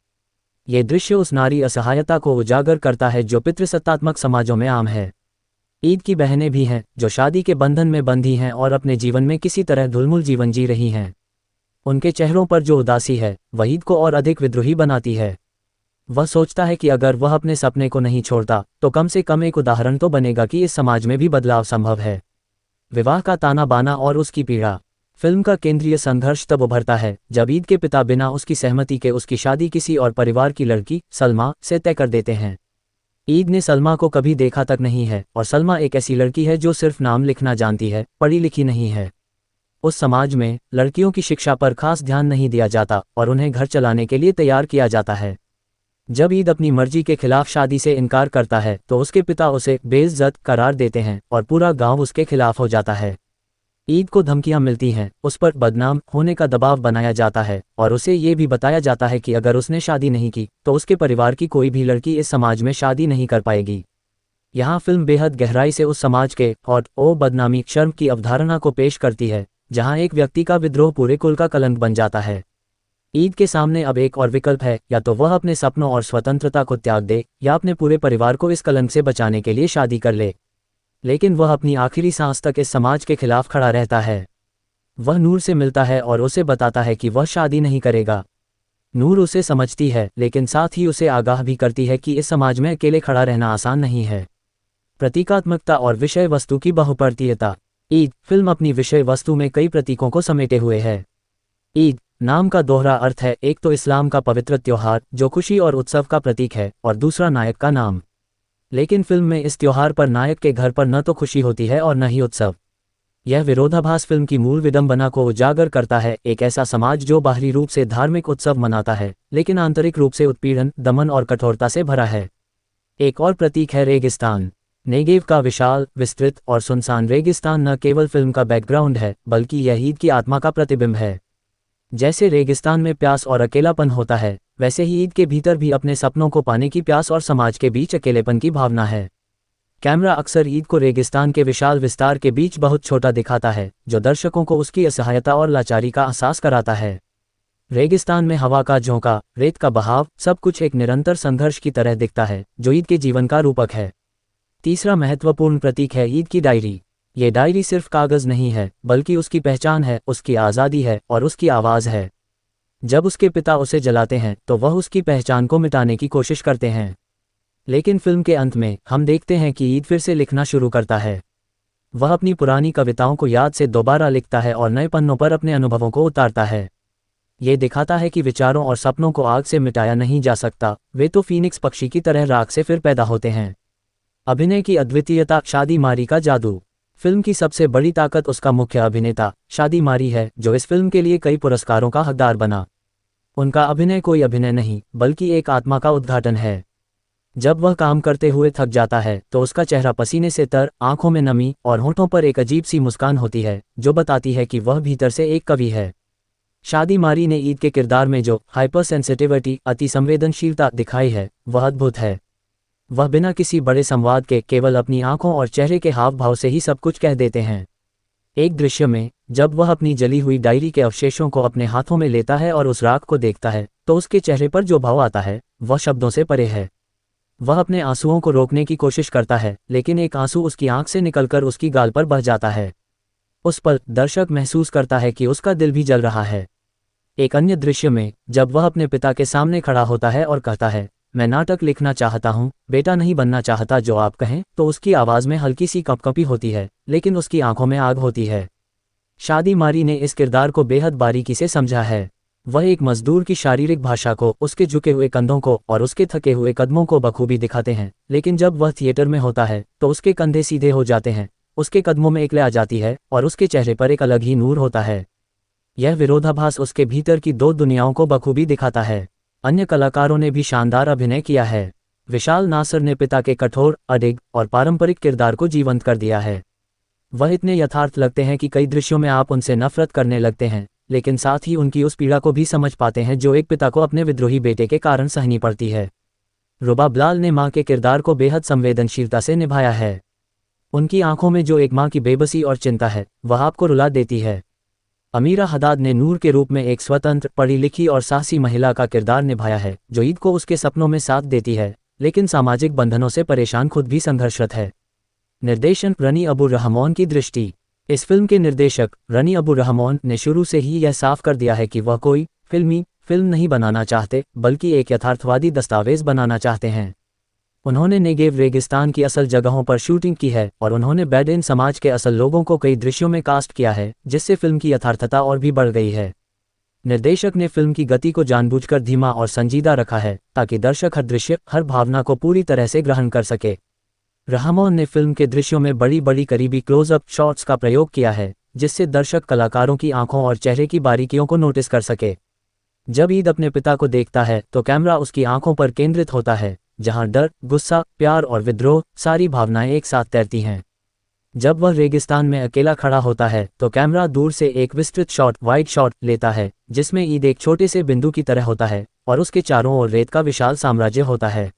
ये दृश्य उस नारी असहायता को उजागर करता है जो पितृसत्तात्मक समाजों में आम है। ईद की बहनें भी हैं जो शादी के बंधन में बंधी हैं और अपने जीवन में किसी तरह धुलमुल जीवन जी रही हैं। उनके चेहरों पर जो उदासी है वह ईद को और अधिक विद्रोही बनाती है। वह सोचता है कि अगर वह अपने सपने को नहीं छोड़ता तो कम से कम एक उदाहरण तो बनेगा कि इस समाज में भी बदलाव संभव है। विवाह का ताना बाना और उसकी पीड़ा। फिल्म का केंद्रीय संघर्ष तब उभरता है जब ईद के पिता बिना उसकी सहमति के उसकी शादी किसी और परिवार की लड़की सलमा से तय कर देते हैं। ईद ने सलमा को कभी देखा तक नहीं है और सलमा एक ऐसी लड़की है जो सिर्फ नाम लिखना जानती है, पढ़ी लिखी नहीं है। उस समाज में लड़कियों की शिक्षा पर खास ध्यान नहीं दिया जाता और उन्हें घर चलाने के लिए तैयार किया जाता है। जब ईद अपनी मर्जी के खिलाफ शादी से इनकार करता है तो उसके पिता उसे बेइज्जत करार देते हैं और पूरा गांव उसके खिलाफ हो जाता है। ईद को धमकियां मिलती हैं, उस पर बदनाम होने का दबाव बनाया जाता है और उसे ये भी बताया जाता है कि अगर उसने शादी नहीं की तो उसके परिवार की कोई भी लड़की इस समाज में शादी नहीं कर पाएगी। यहाँ फिल्म बेहद गहराई से उस समाज के और बदनामी शर्म की अवधारणा को पेश करती है, जहाँ एक व्यक्ति का विद्रोह पूरे कुल का कलंक बन जाता है। ईद के सामने अब एक और विकल्प है, या तो वह अपने सपनों और स्वतंत्रता को त्याग दे या अपने पूरे परिवार को इस कलंक से बचाने के लिए शादी कर ले। लेकिन वह अपनी आखिरी सांस तक इस समाज के खिलाफ खड़ा रहता है। वह नूर से मिलता है और उसे बताता है कि वह शादी नहीं करेगा। नूर उसे समझती है, लेकिन साथ ही उसे आगाह भी करती है कि इस समाज में अकेले खड़ा रहना आसान नहीं है। प्रतीकात्मकता और विषय वस्तु की बहुपर्तीयता। ईद फिल्म अपनी विषय वस्तु में कई प्रतीकों को समेटे हुए है। ईद नाम का दोहरा अर्थ है, एक तो इस्लाम का पवित्र त्योहार जो खुशी और उत्सव का प्रतीक है, और दूसरा नायक का नाम। लेकिन फिल्म में इस त्योहार पर नायक के घर पर न तो खुशी होती है और न ही उत्सव। यह विरोधाभास फिल्म की मूल विडंबना को उजागर करता है, एक ऐसा समाज जो बाहरी रूप से धार्मिक उत्सव मनाता है लेकिन आंतरिक रूप से उत्पीड़न, दमन और कठोरता से भरा है। एक और प्रतीक है रेगिस्तान। नेगेव का विशाल, विस्तृत और सुनसान रेगिस्तान न केवल फिल्म का बैकग्राउंड है बल्कि यह ईद की आत्मा का प्रतिबिंब है। जैसे रेगिस्तान में प्यास और अकेलापन होता है, वैसे ही ईद के भीतर भी अपने सपनों को पाने की प्यास और समाज के बीच अकेलेपन की भावना है। कैमरा अक्सर ईद को रेगिस्तान के विशाल विस्तार के बीच बहुत छोटा दिखाता है, जो दर्शकों को उसकी असहायता और लाचारी का एहसास कराता है। रेगिस्तान में हवा का झोंका, रेत का बहाव, सब कुछ एक निरंतर संघर्ष की तरह दिखता है जो ईद के जीवन का रूपक है। तीसरा महत्वपूर्ण प्रतीक है ईद की डायरी। ये डायरी सिर्फ कागज नहीं है बल्कि उसकी पहचान है, उसकी आज़ादी है और उसकी आवाज़ है। जब उसके पिता उसे जलाते हैं तो वह उसकी पहचान को मिटाने की कोशिश करते हैं, लेकिन फिल्म के अंत में हम देखते हैं कि ईद फिर से लिखना शुरू करता है। वह अपनी पुरानी कविताओं को याद से दोबारा लिखता है और नए पन्नों पर अपने अनुभवों को उतारता है। ये दिखाता है कि विचारों और सपनों को आग से मिटाया नहीं जा सकता, वे तो फीनिक्स पक्षी की तरह राख से फिर पैदा होते हैं। अभिनय की अद्वितीयता। शादी मारी का जादू। फिल्म की सबसे बड़ी ताकत उसका मुख्य अभिनेता शादी मारी है, जो इस फिल्म के लिए कई पुरस्कारों का हकदार बना। उनका अभिनय कोई अभिनय नहीं बल्कि एक आत्मा का उद्घाटन है। जब वह काम करते हुए थक जाता है तो उसका चेहरा पसीने से तर, आंखों में नमी और होठों पर एक अजीब सी मुस्कान होती है जो बताती है कि वह भीतर से एक कवि है। शादी मारी ने ईद के किरदार में जो हाइपर सेंसिटिविटी, अति संवेदनशीलता दिखाई है वह अद्भुत है। वह बिना किसी बड़े संवाद के केवल अपनी आंखों और चेहरे के हाव भाव से ही सब कुछ कह देते हैं। एक दृश्य में जब वह अपनी जली हुई डायरी के अवशेषों को अपने हाथों में लेता है और उस राख को देखता है तो उसके चेहरे पर जो भाव आता है वह शब्दों से परे है। वह अपने आंसुओं को रोकने की कोशिश करता है, लेकिन एक आंसू उसकी आंख से निकलकर उसकी गाल पर बह जाता है। उस पल दर्शक महसूस करता है कि उसका दिल भी जल रहा है। एक अन्य दृश्य में जब वह अपने पिता के सामने खड़ा होता है और कहता है, मैं नाटक लिखना चाहता हूँ, बेटा नहीं बनना चाहता जो आप कहें, तो उसकी आवाज़ में हल्की सी कंपकंपी होती है, लेकिन उसकी आंखों में आग होती है। शादी मारी ने इस किरदार को बेहद बारीकी से समझा है। वह एक मजदूर की शारीरिक भाषा को, उसके झुके हुए कंधों को और उसके थके हुए कदमों को बखूबी दिखाते हैं, लेकिन जब वह थिएटर में होता है तो उसके कंधे सीधे हो जाते हैं, उसके कदमों में एक ले आ जाती है और उसके चेहरे पर एक अलग ही नूर होता है। यह विरोधाभास उसके भीतर की दो दुनियाओं को बखूबी दिखाता है। अन्य कलाकारों ने भी शानदार अभिनय किया है। विशाल नासर ने पिता के कठोर, अडिग और पारंपरिक किरदार को जीवंत कर दिया है। वह इतने यथार्थ लगते हैं कि कई दृश्यों में आप उनसे नफरत करने लगते हैं, लेकिन साथ ही उनकी उस पीड़ा को भी समझ पाते हैं जो एक पिता को अपने विद्रोही बेटे के कारण सहनी पड़ती है। रुबा ब्लाल ने मां के किरदार को बेहद संवेदनशीलता से निभाया है। उनकी आंखों में जो एक मां की बेबसी और चिंता है, वह आपको रुला देती है। अमीरा हदाद ने नूर के रूप में एक स्वतंत्र, पढ़ी लिखी और साहसी महिला का किरदार निभाया है, जो ईद को उसके सपनों में साथ देती है, लेकिन सामाजिक बंधनों से परेशान खुद भी संघर्षरत है। निर्देशन रनी अबू रहमान की दृष्टि। इस फिल्म के निर्देशक रनी अबू रहमान ने शुरू से ही यह साफ कर दिया है कि वह कोई फिल्म नहीं बनाना चाहते, बल्कि एक यथार्थवादी दस्तावेज बनाना चाहते हैं। उन्होंने नेगेव रेगिस्तान की असल जगहों पर शूटिंग की है और उन्होंने बेडुइन समाज के असल लोगों को कई दृश्यों में कास्ट किया है, जिससे फिल्म की यथार्थता और भी बढ़ गई है। निर्देशक ने फिल्म की गति को जानबूझकर धीमा और संजीदा रखा है, ताकि दर्शक हर दृश्य, हर भावना को पूरी तरह से ग्रहण कर सके। रहमान ने फिल्म के दृश्यों में बड़ी बड़ी करीबी क्लोजअप शॉट्स का प्रयोग किया है, जिससे दर्शक कलाकारों की आंखों और चेहरे की बारीकियों को नोटिस कर सके। जब ईद अपने पिता को देखता है तो कैमरा उसकी आंखों पर केंद्रित होता है, जहां डर, गुस्सा, प्यार और विद्रोह, सारी भावनाएं एक साथ तैरती हैं। जब वह रेगिस्तान में अकेला खड़ा होता है तो कैमरा दूर से एक विस्तृत शॉट, वाइड शॉट लेता है, जिसमें ईद एक छोटे से बिंदु की तरह होता है और उसके चारों ओर रेत का विशाल साम्राज्य होता है।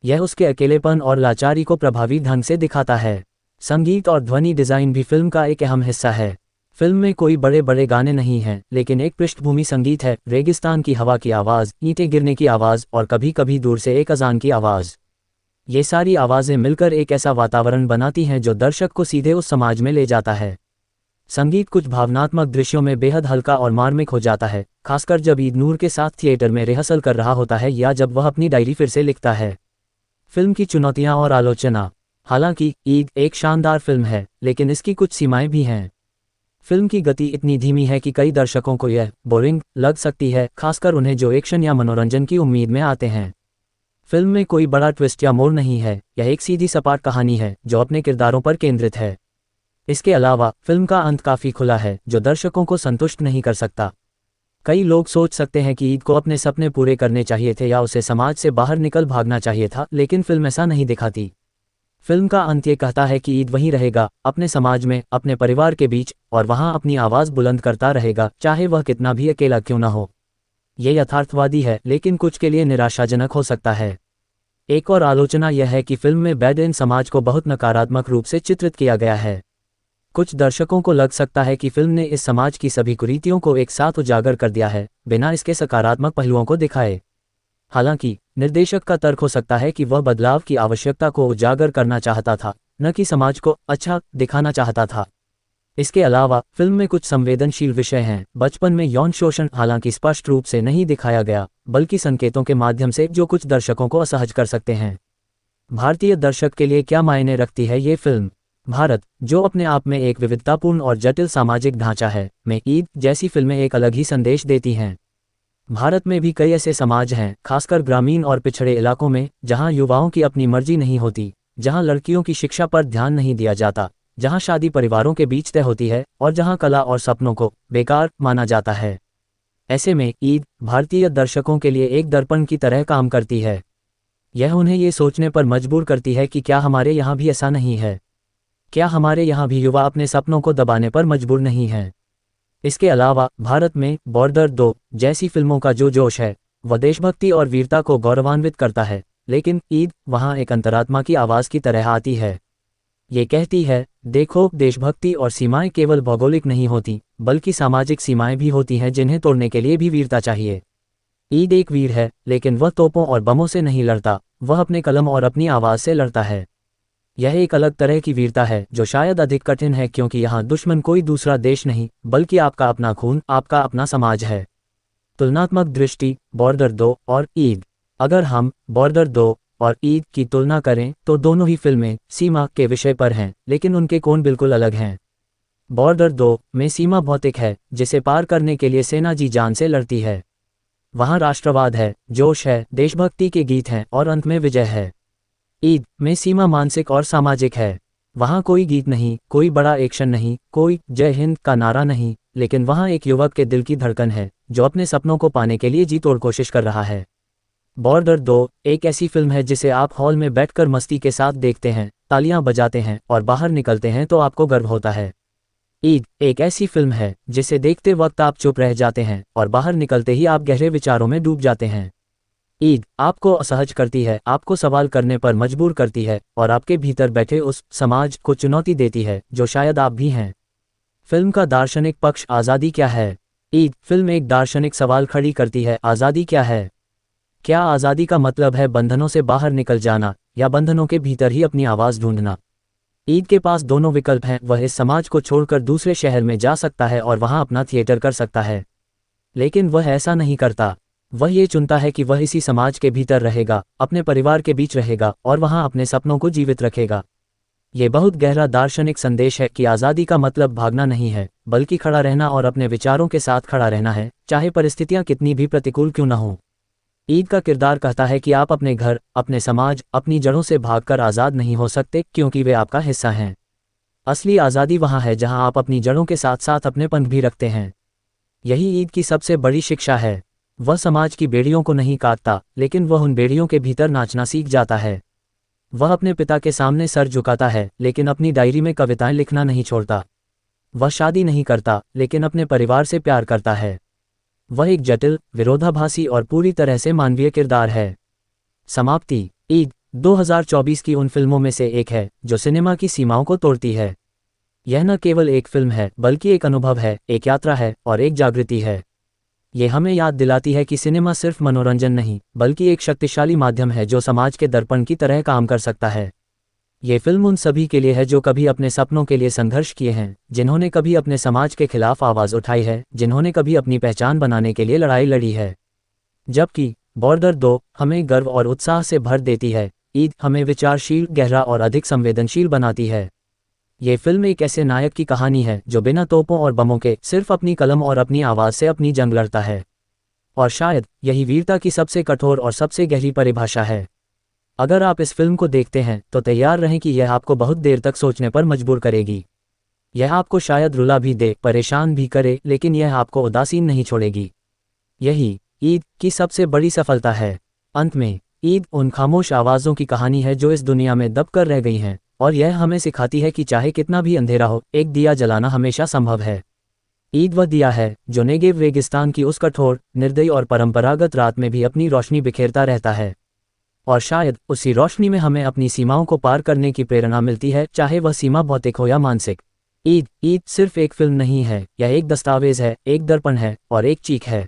यह उसके अकेलेपन और लाचारी को प्रभावी ढंग से दिखाता है। संगीत और ध्वनि डिज़ाइन भी फिल्म का एक अहम हिस्सा है। फिल्म में कोई बड़े बड़े गाने नहीं हैं, लेकिन एक पृष्ठभूमि संगीत है। रेगिस्तान की हवा की आवाज़, ईंटें गिरने की आवाज़ और कभी कभी दूर से एक अजान की आवाज़। ये सारी आवाज़ें मिलकर एक ऐसा वातावरण बनाती हैं जो दर्शक को सीधे उस समाज में ले जाता है। संगीत कुछ भावनात्मक दृश्यों में बेहद हल्का और मार्मिक हो जाता है, खासकर जब ईद नूर के साथ थिएटर में रिहर्सल कर रहा होता है या जब वह अपनी डायरी फिर से लिखता है। फिल्म की चुनौतियां और आलोचना। हालांकि ईद एक शानदार फिल्म है, लेकिन इसकी कुछ सीमाएं भी हैं। फिल्म की गति इतनी धीमी है कि कई दर्शकों को यह बोरिंग लग सकती है, खासकर उन्हें जो एक्शन या मनोरंजन की उम्मीद में आते हैं। फिल्म में कोई बड़ा ट्विस्ट या मोड़ नहीं है, यह एक सीधी सपाट कहानी है जो अपने किरदारों पर केंद्रित है। इसके अलावा फिल्म का अंत काफ़ी खुला है, जो दर्शकों को संतुष्ट नहीं कर सकता। कई लोग सोच सकते हैं कि ईद को अपने सपने पूरे करने चाहिए थे या उसे समाज से बाहर निकल भागना चाहिए था, लेकिन फिल्म ऐसा नहीं दिखाती। फिल्म का अंत ये कहता है कि ईद वहीं रहेगा, अपने समाज में, अपने परिवार के बीच, और वहां अपनी आवाज़ बुलंद करता रहेगा, चाहे वह कितना भी अकेला क्यों न हो। ये यथार्थवादी है, लेकिन कुछ के लिए निराशाजनक हो सकता है। एक और आलोचना यह है कि फिल्म में बेडुइन समाज को बहुत नकारात्मक रूप से चित्रित किया गया है। कुछ दर्शकों को लग सकता है कि फिल्म ने इस समाज की सभी कुरीतियों को एक साथ उजागर कर दिया है, बिना इसके सकारात्मक पहलुओं को दिखाए। हालांकि निर्देशक का तर्क हो सकता है कि वह बदलाव की आवश्यकता को उजागर करना चाहता था, न कि समाज को अच्छा दिखाना चाहता था। इसके अलावा फिल्म में कुछ संवेदनशील विषय हैं। बचपन में यौन शोषण हालांकि स्पष्ट रूप से नहीं दिखाया गया, बल्कि संकेतों के माध्यम से, जो कुछ दर्शकों को असहज कर सकते हैं। भारतीय दर्शक के लिए क्या मायने रखती है ये फिल्म? भारत, जो अपने आप में एक विविधतापूर्ण और जटिल सामाजिक ढांचा है, में ईद जैसी फिल्में एक अलग ही संदेश देती हैं। भारत में भी कई ऐसे समाज हैं, खासकर ग्रामीण और पिछड़े इलाकों में, जहां युवाओं की अपनी मर्जी नहीं होती, जहां लड़कियों की शिक्षा पर ध्यान नहीं दिया जाता, जहां शादी परिवारों के बीच तय होती है और जहां कला और सपनों को बेकार माना जाता है। ऐसे में ईद भारतीय दर्शकों के लिए एक दर्पण की तरह काम करती है। यह उन्हें ये सोचने पर मजबूर करती है कि क्या हमारे यहाँ भी ऐसा नहीं है? क्या हमारे यहाँ भी युवा अपने सपनों को दबाने पर मजबूर नहीं हैं? इसके अलावा भारत में बॉर्डर 2 जैसी फिल्मों का जो जोश है, वह देशभक्ति और वीरता को गौरवान्वित करता है, लेकिन ईद वहाँ एक अंतरात्मा की आवाज़ की तरह आती है। ये कहती है, देखो, देशभक्ति और सीमाएं केवल भौगोलिक नहीं होती, बल्कि सामाजिक सीमाएं भी होती हैं, जिन्हें तोड़ने के लिए भी वीरता चाहिए। ईद एक वीर है, लेकिन वह तोपों और बमों से नहीं लड़ता, वह अपने कलम और अपनी आवाज़ से लड़ता है। यह एक अलग तरह की वीरता है, जो शायद अधिक कठिन है, क्योंकि यहाँ दुश्मन कोई दूसरा देश नहीं, बल्कि आपका अपना खून, आपका अपना समाज है। तुलनात्मक दृष्टि, बॉर्डर 2 और ईद। अगर हम बॉर्डर 2 और ईद की तुलना करें तो दोनों ही फिल्में सीमा के विषय पर हैं, लेकिन उनके कोण बिल्कुल अलग हैं। बॉर्डर 2 में सीमा भौतिक है, जिसे पार करने के लिए सेना जी जान से लड़ती है। वहाँ राष्ट्रवाद है, जोश है, देशभक्ति के गीत हैं और अंत में विजय है। ईद में सीमा मानसिक और सामाजिक है। वहाँ कोई गीत नहीं, कोई बड़ा एक्शन नहीं, कोई जय हिंद का नारा नहीं, लेकिन वहाँ एक युवक के दिल की धड़कन है जो अपने सपनों को पाने के लिए जी तोड़ कोशिश कर रहा है। बॉर्डर 2 एक ऐसी फिल्म है जिसे आप हॉल में बैठकर मस्ती के साथ देखते हैं, तालियां बजाते हैं और बाहर निकलते हैं तो आपको गर्व होता है। ईद एक ऐसी फिल्म है जिसे देखते वक्त आप चुप रह जाते हैं और बाहर निकलते ही आप गहरे विचारों में डूब जाते हैं। ईद आपको असहज करती है, आपको सवाल करने पर मजबूर करती है और आपके भीतर बैठे उस समाज को चुनौती देती है जो शायद आप भी हैं। फिल्म का दार्शनिक पक्ष आज़ादी क्या है? ईद फिल्म एक दार्शनिक सवाल खड़ी करती है, आज़ादी क्या है? क्या आज़ादी का मतलब है बंधनों से बाहर निकल जाना या बंधनों के भीतर ही अपनी आवाज़ ढूंढना? ईद के पास दोनों विकल्प हैं, वह इस समाज को छोड़कर दूसरे शहर में जा सकता है और वहां अपना थिएटर कर सकता है, लेकिन वह ऐसा नहीं करता। वह ये चुनता है कि वह इसी समाज के भीतर रहेगा, अपने परिवार के बीच रहेगा और वहां अपने सपनों को जीवित रखेगा। ये बहुत गहरा दार्शनिक संदेश है कि आज़ादी का मतलब भागना नहीं है, बल्कि खड़ा रहना और अपने विचारों के साथ खड़ा रहना है, चाहे परिस्थितियां कितनी भी प्रतिकूल क्यों न हों। ईद का किरदार कहता है कि आप अपने घर, अपने समाज, अपनी जड़ों से भागकर आज़ाद नहीं हो सकते क्योंकि वे आपका हिस्सा हैं। असली आज़ादी वहाँ है जहाँ आप अपनी जड़ों के साथ साथ अपने पंख भी रखते हैं। यही ईद की सबसे बड़ी शिक्षा है। वह समाज की बेड़ियों को नहीं काटता, लेकिन वह उन बेड़ियों के भीतर नाचना सीख जाता है। वह अपने पिता के सामने सर झुकाता है, लेकिन अपनी डायरी में कविताएं लिखना नहीं छोड़ता। वह शादी नहीं करता, लेकिन अपने परिवार से प्यार करता है। वह एक जटिल, विरोधाभासी और पूरी तरह से मानवीय किरदार है। समाप्ति। ईद 2024 की उन फिल्मों में से एक है जो सिनेमा की सीमाओं को तोड़ती है। यह न केवल एक फिल्म है, बल्कि एक अनुभव है, एक यात्रा है और एक जागृति है। ये हमें याद दिलाती है कि सिनेमा सिर्फ मनोरंजन नहीं, बल्कि एक शक्तिशाली माध्यम है जो समाज के दर्पण की तरह काम कर सकता है। ये फिल्म उन सभी के लिए है जो कभी अपने सपनों के लिए संघर्ष किए हैं, जिन्होंने कभी अपने समाज के खिलाफ आवाज़ उठाई है, जिन्होंने कभी अपनी पहचान बनाने के लिए लड़ाई लड़ी है। जबकि बॉर्डर 2 हमें गर्व और उत्साह से भर देती है, ईद हमें विचारशील, गहरा और अधिक संवेदनशील बनाती है। ये फिल्म एक ऐसे नायक की कहानी है जो बिना तोपों और बमों के सिर्फ अपनी कलम और अपनी आवाज़ से अपनी जंग लड़ता है। और शायद यही वीरता की सबसे कठोर और सबसे गहरी परिभाषा है। अगर आप इस फिल्म को देखते हैं तो तैयार रहें कि यह आपको बहुत देर तक सोचने पर मजबूर करेगी। यह आपको शायद रुला भी दे, परेशान भी करे, लेकिन यह आपको उदासीन नहीं छोड़ेगी। यही ईद की सबसे बड़ी सफलता है। अंत में, ईद उन खामोश आवाज़ों की कहानी है जो इस दुनिया में दबकर रह गई हैं, और यह हमें सिखाती है कि चाहे कितना भी अंधेरा हो, एक दिया जलाना हमेशा संभव है। ईद वह दिया है जो नेगेव रेगिस्तान की उस कठोर, निर्दयी और परंपरागत रात में भी अपनी रोशनी बिखेरता रहता है। और शायद उसी रोशनी में हमें अपनी सीमाओं को पार करने की प्रेरणा मिलती है, चाहे वह सीमा भौतिक हो या मानसिक। ईद सिर्फ एक फिल्म नहीं है, यह एक दस्तावेज है, एक दर्पण है और एक चीख है।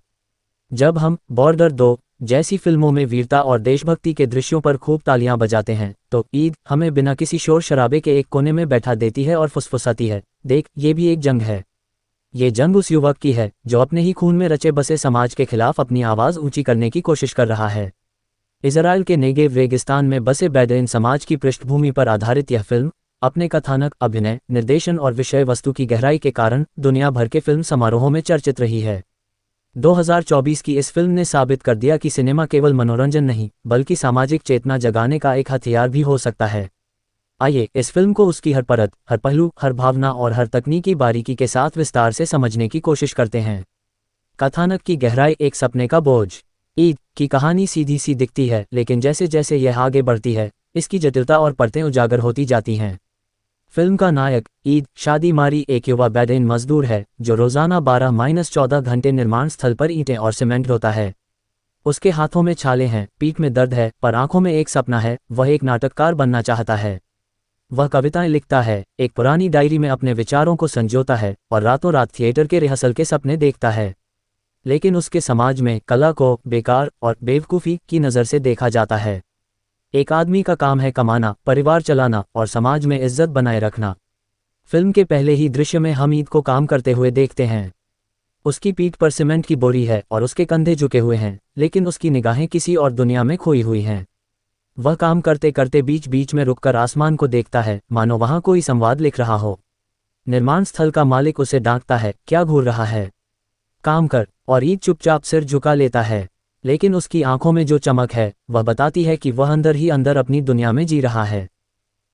जब हम बॉर्डर 2 जैसी फिल्मों में वीरता और देशभक्ति के दृश्यों पर खूब तालियां बजाते हैं, तो ईद हमें बिना किसी शोर शराबे के एक कोने में बैठा देती है और फुसफुसाती है, देख, ये भी एक जंग है। ये जंग उस युवक की है जो अपने ही खून में रचे बसे समाज के खिलाफ अपनी आवाज़ ऊंची करने की कोशिश कर रहा है। इज़राइल के नेगेव रेगिस्तान में बसे बेदुइन समाज की पृष्ठभूमि पर आधारित यह फिल्म अपने कथानक, अभिनय, निर्देशन और विषय वस्तु की गहराई के कारण दुनिया भर के फिल्म समारोहों में चर्चित रही है। 2024 की इस फिल्म ने साबित कर दिया कि सिनेमा केवल मनोरंजन नहीं, बल्कि सामाजिक चेतना जगाने का एक हथियार भी हो सकता है। आइए इस फिल्म को उसकी हर परत, हर पहलू, हर भावना और हर तकनीकी बारीकी के साथ विस्तार से समझने की कोशिश करते हैं। कथानक की गहराई, एक सपने का बोझ। ईद की कहानी सीधी सी दिखती है, लेकिन जैसे जैसे यह आगे बढ़ती है, इसकी जटिलता और परतें उजागर होती जाती हैं। फिल्म का नायक ईद शादीमारी एक युवा बेदुइन मजदूर है जो रोजाना 12-14 घंटे निर्माण स्थल पर ईंटें और सीमेंट ढोता है। उसके हाथों में छाले हैं, पीठ में दर्द है, पर आंखों में एक सपना है, वह एक नाटककार बनना चाहता है। वह कविताएं लिखता है, एक पुरानी डायरी में अपने विचारों को संजोता है और रातों रात थिएटर के रिहर्सल के सपने देखता है। लेकिन उसके समाज में कला को बेकार और बेवकूफ़ी की नज़र से देखा जाता है। एक आदमी का काम है कमाना, परिवार चलाना और समाज में इज्जत बनाए रखना। फिल्म के पहले ही दृश्य में हम ईद को काम करते हुए देखते हैं। उसकी पीठ पर सीमेंट की बोरी है और उसके कंधे झुके हुए हैं, लेकिन उसकी निगाहें किसी और दुनिया में खोई हुई हैं। वह काम करते करते बीच बीच में रुककर आसमान को देखता है, मानो वहां कोई संवाद लिख रहा हो। निर्माण स्थल का मालिक उसे डांटता है, क्या घूर रहा है, काम कर, और ईद चुपचाप सिर झुका लेता है। लेकिन उसकी आंखों में जो चमक है, वह बताती है कि वह अंदर ही अंदर अपनी दुनिया में जी रहा है।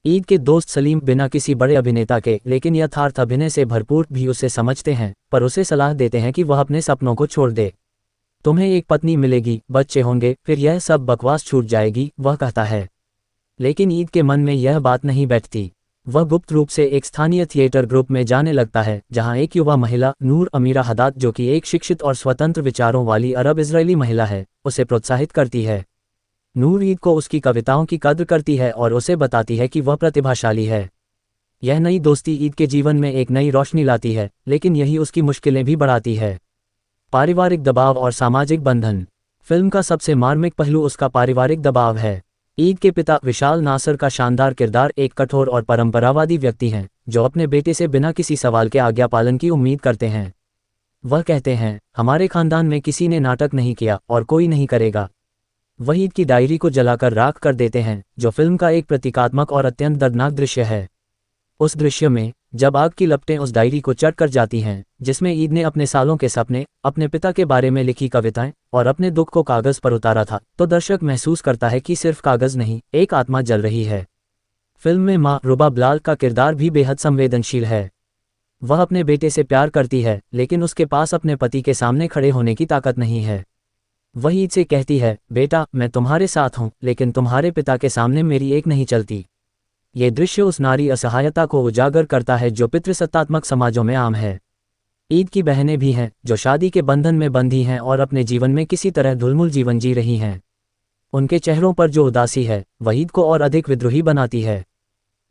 ईद के दोस्त सलीम बिना किसी बड़े अभिनेता के लेकिन यथार्थ अभिनय से भरपूर भी उसे समझते हैं, पर उसे सलाह देते हैं कि वह अपने सपनों को छोड़ दे। तुम्हें एक पत्नी मिलेगी, बच्चे होंगे, फिर यह सब बकवास छूट जाएगी, वह कहता है। लेकिन ईद के मन में यह बात नहीं बैठती। वह गुप्त रूप से एक स्थानीय थिएटर ग्रुप में जाने लगता है, जहां एक युवा महिला नूर अमीरा हदाद, जो कि एक शिक्षित और स्वतंत्र विचारों वाली अरब इजरायली महिला है, उसे प्रोत्साहित करती है। नूर ईद को उसकी कविताओं की कद्र करती है और उसे बताती है कि वह प्रतिभाशाली है। यह नई दोस्ती ईद के जीवन में एक नई रोशनी लाती है, लेकिन यही उसकी मुश्किलें भी बढ़ाती है। पारिवारिक दबाव और सामाजिक बंधन। फिल्म का सबसे मार्मिक पहलू उसका पारिवारिक दबाव है। ईद के पिता विशाल नासर का शानदार किरदार एक कठोर और परंपरावादी व्यक्ति हैं, जो अपने बेटे से बिना किसी सवाल के आज्ञा पालन की उम्मीद करते हैं। वह कहते हैं, हमारे खानदान में किसी ने नाटक नहीं किया और कोई नहीं करेगा। वह ईद की डायरी को जलाकर राख कर देते हैं, जो फिल्म का एक प्रतीकात्मक और अत्यंत दर्दनाक दृश्य है। उस दृश्य में जब आग की लपटें उस डायरी को चट कर जाती हैं, जिसमें ईद ने अपने सालों के सपने, अपने पिता के बारे में लिखी कविताएं और अपने दुख को कागज पर उतारा था, तो दर्शक महसूस करता है कि सिर्फ कागज नहीं, एक आत्मा जल रही है। फिल्म में मां रुबा बिलाल का किरदार भी बेहद संवेदनशील है। वह अपने बेटे से प्यार करती है, लेकिन उसके पास अपने पति के सामने खड़े होने की ताकत नहीं है। वह ईद से कहती है, बेटा मैं तुम्हारे साथ हूं, लेकिन तुम्हारे पिता के सामने मेरी एक नहीं चलती। ये दृश्य उस नारी असहायता को उजागर करता है जो पितृसत्तात्मक समाजों में आम है। ईद की बहनें भी हैं, जो शादी के बंधन में बंधी हैं और अपने जीवन में किसी तरह धुलमुल जीवन जी रही हैं। उनके चेहरों पर जो उदासी है, वह ईद को और अधिक विद्रोही बनाती है।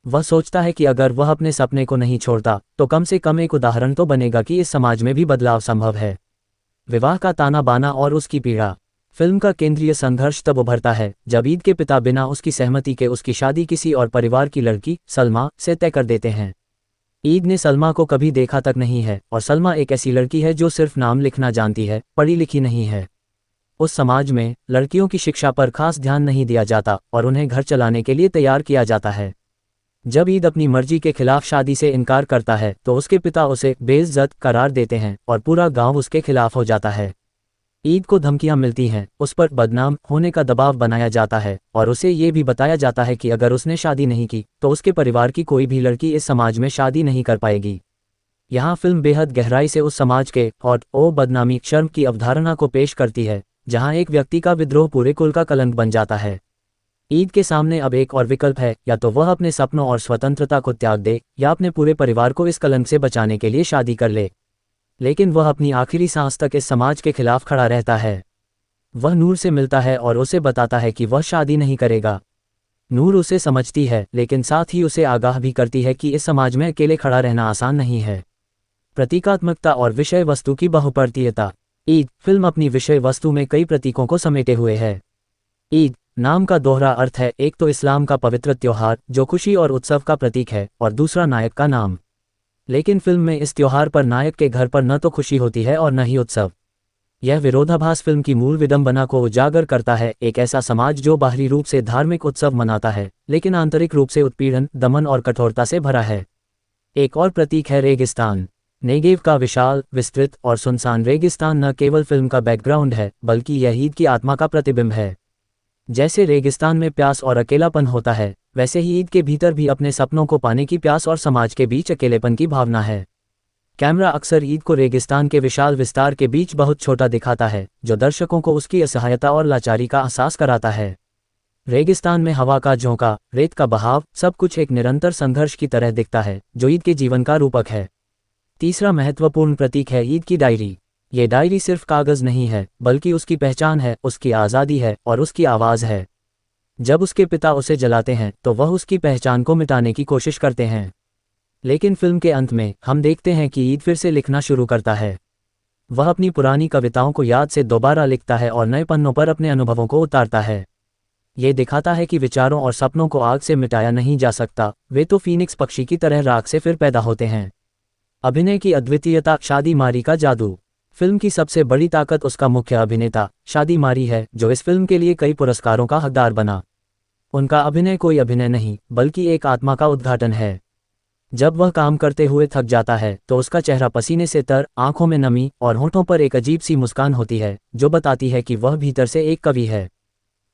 वह सोचता है कि अगर वह अपने सपने को नहीं छोड़ता, तो कम से कम एक उदाहरण तो बनेगा कि इस समाज में भी बदलाव संभव है। विवाह का ताना बाना और उसकी पीड़ा। फिल्म का केंद्रीय संघर्ष तब उभरता है जब ईद के पिता बिना उसकी सहमति के उसकी शादी किसी और परिवार की लड़की सलमा से तय कर देते हैं। ईद ने सलमा को कभी देखा तक नहीं है, और सलमा एक ऐसी लड़की है जो सिर्फ नाम लिखना जानती है, पढ़ी लिखी नहीं है। उस समाज में लड़कियों की शिक्षा पर खास ध्यान नहीं दिया जाता और उन्हें घर चलाने के लिए तैयार किया जाता है। जब ईद अपनी मर्जी के खिलाफ शादी से इनकार करता है, तो उसके पिता उसे बेइज्जत करार देते हैं और पूरा गांव उसके खिलाफ हो जाता है। ईद को धमकियां मिलती हैं, उस पर बदनाम होने का दबाव बनाया जाता है और उसे ये भी बताया जाता है कि अगर उसने शादी नहीं की, तो उसके परिवार की कोई भी लड़की इस समाज में शादी नहीं कर पाएगी। यहाँ फिल्म बेहद गहराई से उस समाज के हॉट ओ बदनामी शर्म की अवधारणा को पेश करती है, जहाँ एक व्यक्ति का विद्रोह पूरे कुल का कलंक बन जाता है। ईद के सामने अब एक और विकल्प है, या तो वह अपने सपनों और स्वतंत्रता को त्याग दे, या अपने पूरे परिवार को इस कलंक से बचाने के लिए शादी कर ले। लेकिन वह अपनी आखिरी सांस तक इस समाज के खिलाफ खड़ा रहता है। वह नूर से मिलता है और उसे बताता है कि वह शादी नहीं करेगा। नूर उसे समझती है, लेकिन साथ ही उसे आगाह भी करती है कि इस समाज में अकेले खड़ा रहना आसान नहीं है। प्रतीकात्मकता और विषय वस्तु की बहुपर्तीयता। ईद फिल्म अपनी विषय वस्तु में कई प्रतीकों को समेटे हुए है। ईद नाम का दोहरा अर्थ है, एक तो इस्लाम का पवित्र त्योहार जो खुशी और उत्सव का प्रतीक है, और दूसरा नायक का नाम। लेकिन फिल्म में इस त्योहार पर नायक के घर पर न तो खुशी होती है और न ही उत्सव। यह विरोधाभास फिल्म की मूल विडंबना को उजागर करता है, एक ऐसा समाज जो बाहरी रूप से धार्मिक उत्सव मनाता है, लेकिन आंतरिक रूप से उत्पीड़न, दमन और कठोरता से भरा है। एक और प्रतीक है रेगिस्तान। नेगेव का विशाल, विस्तृत और सुनसान रेगिस्तान न केवल फिल्म का बैकग्राउंड है, बल्कि यह ईद की आत्मा का प्रतिबिंब है। जैसे रेगिस्तान में प्यास और अकेलापन होता है, वैसे ही ईद के भीतर भी अपने सपनों को पाने की प्यास और समाज के बीच अकेलेपन की भावना है। कैमरा अक्सर ईद को रेगिस्तान के विशाल विस्तार के बीच बहुत छोटा दिखाता है, जो दर्शकों को उसकी असहायता और लाचारी का एहसास कराता है। रेगिस्तान में हवा का झोंका, रेत का बहाव, सब कुछ एक निरंतर संघर्ष की तरह दिखता है, जो ईद के जीवन का रूपक है। तीसरा महत्वपूर्ण प्रतीक है ईद की डायरी। ये डायरी सिर्फ कागज नहीं है, बल्कि उसकी पहचान है, उसकी आज़ादी है और उसकी आवाज़ है। जब उसके पिता उसे जलाते हैं, तो वह उसकी पहचान को मिटाने की कोशिश करते हैं। लेकिन फिल्म के अंत में हम देखते हैं कि ईद फिर से लिखना शुरू करता है। वह अपनी पुरानी कविताओं को याद से दोबारा लिखता है और नए पन्नों पर अपने अनुभवों को उतारता है। ये दिखाता है कि विचारों और सपनों को आग से मिटाया नहीं जा सकता, वे तो फीनिक्स पक्षी की तरह राख से फिर पैदा होते हैं। अभिनय की अद्वितीयता। शादी मारी का जादू। फिल्म की सबसे बड़ी ताकत उसका मुख्य अभिनेता शादी मारी है, जो इस फिल्म के लिए कई पुरस्कारों का हकदार बना। उनका अभिनय कोई अभिनय नहीं, बल्कि एक आत्मा का उद्घाटन है। जब वह काम करते हुए थक जाता है, तो उसका चेहरा पसीने से तर, आंखों में नमी और होठों पर एक अजीब सी मुस्कान होती है, जो बताती है कि वह भीतर से एक कवि है।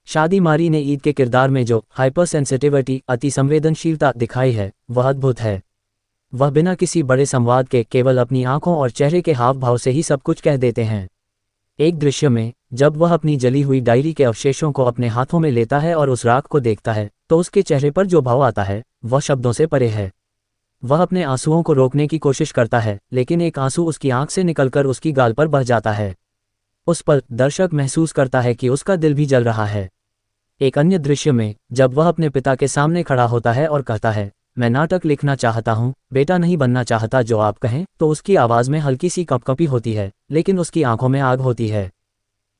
शादी मारी ने ईद के किरदार में जो हाइपर सेंसिटिविटी, अति संवेदनशीलता दिखाई है वह अद्भुत है। वह बिना किसी बड़े संवाद के केवल अपनी आंखों और चेहरे के हाव भाव से ही सब कुछ कह देते हैं। एक दृश्य में जब वह अपनी जली हुई डायरी के अवशेषों को अपने हाथों में लेता है और उस राख को देखता है तो उसके चेहरे पर जो भाव आता है वह शब्दों से परे है। वह अपने आंसुओं को रोकने की कोशिश करता है लेकिन एक आंसू उसकी आंख से निकलकर उसकी गाल पर बह जाता है। उस पल दर्शक महसूस करता है कि उसका दिल भी जल रहा है। एक अन्य दृश्य में जब वह अपने पिता के सामने खड़ा होता है और कहता है, मैं नाटक लिखना चाहता हूँ, बेटा नहीं बनना चाहता जो आप कहें, तो उसकी आवाज़ में हल्की सी कंपकंपी होती है लेकिन उसकी आंखों में आग होती है।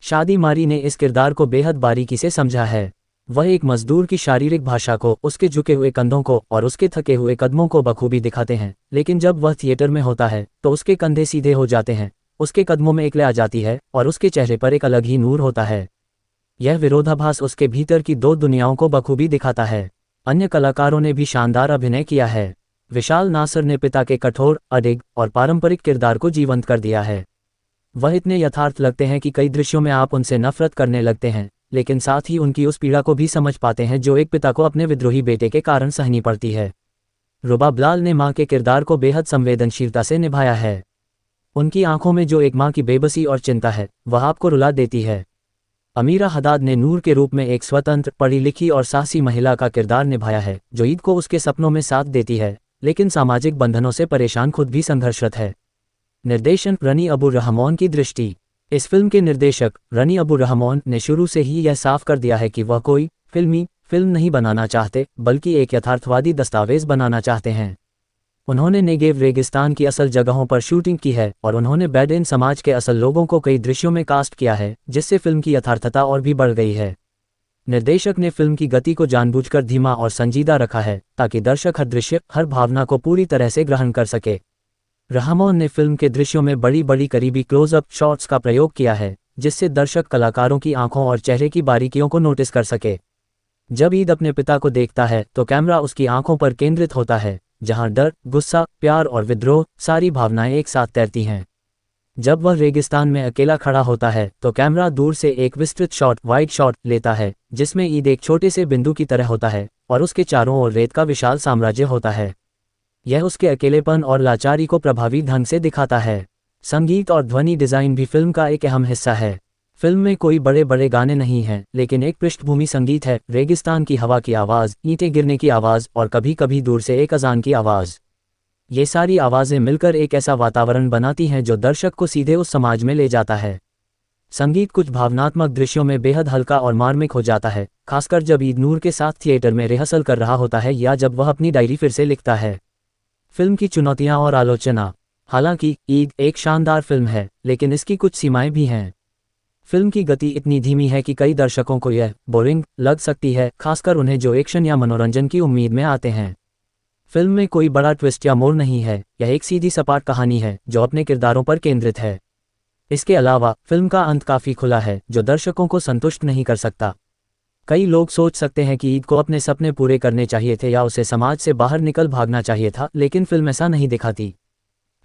शादी मारी ने इस किरदार को बेहद बारीकी से समझा है। वह एक मजदूर की शारीरिक भाषा को, उसके झुके हुए कंधों को और उसके थके हुए कदमों को बखूबी दिखाते हैं, लेकिन जब वह थिएटर में होता है तो उसके कंधे सीधे हो जाते हैं, उसके कदमों में इकले आ जाती है और उसके चेहरे पर एक अलग ही नूर होता है। यह विरोधाभास उसके भीतर की दो दुनियाओं को बखूबी दिखाता है। अन्य कलाकारों ने भी शानदार अभिनय किया है। विशाल नासर ने पिता के कठोर, अडिग और पारंपरिक किरदार को जीवंत कर दिया है। वह इतने यथार्थ लगते हैं कि कई दृश्यों में आप उनसे नफरत करने लगते हैं, लेकिन साथ ही उनकी उस पीड़ा को भी समझ पाते हैं जो एक पिता को अपने विद्रोही बेटे के कारण सहनी पड़ती है। रुबा बलाल ने मां के किरदार को बेहद संवेदनशीलता से निभाया है। उनकी आंखों में जो एक मां की बेबसी और चिंता है वह आपको रुला देती है। अमीरा हदाद ने नूर के रूप में एक स्वतंत्र, पढ़ी लिखी और साहसी महिला का किरदार निभाया है जो ईद को उसके सपनों में साथ देती है लेकिन सामाजिक बंधनों से परेशान खुद भी संघर्षरत है। निर्देशन रनी अबू रहमान की दृष्टि। इस फिल्म के निर्देशक रनी अबू रहमान ने शुरू से ही यह साफ कर दिया है कि वह कोई फिल्म नहीं बनाना चाहते बल्कि एक यथार्थवादी दस्तावेज बनाना चाहते हैं। उन्होंने नेगेव रेगिस्तान की असल जगहों पर शूटिंग की है और उन्होंने बेडुइन समाज के असल लोगों को कई दृश्यों में कास्ट किया है जिससे फिल्म की यथार्थता और भी बढ़ गई है। निर्देशक ने फिल्म की गति को जानबूझकर धीमा और संजीदा रखा है ताकि दर्शक हर दृश्य, हर भावना को पूरी तरह से ग्रहण कर सके। रहमान ने फिल्म के दृश्यों में बड़ी बड़ी करीबी क्लोजअप शॉट्स का प्रयोग किया है जिससे दर्शक कलाकारों की आंखों और चेहरे की बारीकियों को नोटिस कर सके। जब ईद अपने पिता को देखता है तो कैमरा उसकी आंखों पर केंद्रित होता है जहां डर, गुस्सा, प्यार और विद्रोह सारी भावनाएं एक साथ तैरती हैं। जब वह रेगिस्तान में अकेला खड़ा होता है तो कैमरा दूर से एक विस्तृत शॉट, वाइड शॉट लेता है जिसमें ईद एक छोटे से बिंदु की तरह होता है और उसके चारों ओर रेत का विशाल साम्राज्य होता है। यह उसके अकेलेपन और लाचारी को प्रभावी ढंग से दिखाता है। संगीत और ध्वनि डिज़ाइन भी फिल्म का एक अहम हिस्सा है। फिल्म में कोई बड़े बड़े गाने नहीं हैं लेकिन एक पृष्ठभूमि संगीत है, रेगिस्तान की हवा की आवाज़, ईंटें गिरने की आवाज़ और कभी कभी दूर से एक अजान की आवाज़। ये सारी आवाज़ें मिलकर एक ऐसा वातावरण बनाती हैं जो दर्शक को सीधे उस समाज में ले जाता है। संगीत कुछ भावनात्मक दृश्यों में बेहद हल्का और मार्मिक हो जाता है, खासकर जब ईद नूर के साथ थिएटर में रिहर्सल कर रहा होता है या जब वह अपनी डायरी फिर से लिखता है। फिल्म की चुनौतियाँ और आलोचना। हालांकि ईद एक शानदार फिल्म है लेकिन इसकी कुछ सीमाएं भी हैं। फिल्म की गति इतनी धीमी है कि कई दर्शकों को यह बोरिंग लग सकती है, खासकर उन्हें जो एक्शन या मनोरंजन की उम्मीद में आते हैं। फिल्म में कोई बड़ा ट्विस्ट या मोड़ नहीं है, यह एक सीधी सपाट कहानी है जो अपने किरदारों पर केंद्रित है। इसके अलावा फिल्म का अंत काफ़ी खुला है जो दर्शकों को संतुष्ट नहीं कर सकता। कई लोग सोच सकते हैं कि ईद को अपने सपने पूरे करने चाहिए थे या उसे समाज से बाहर निकल भागना चाहिए था, लेकिन फिल्म ऐसा नहीं दिखाती।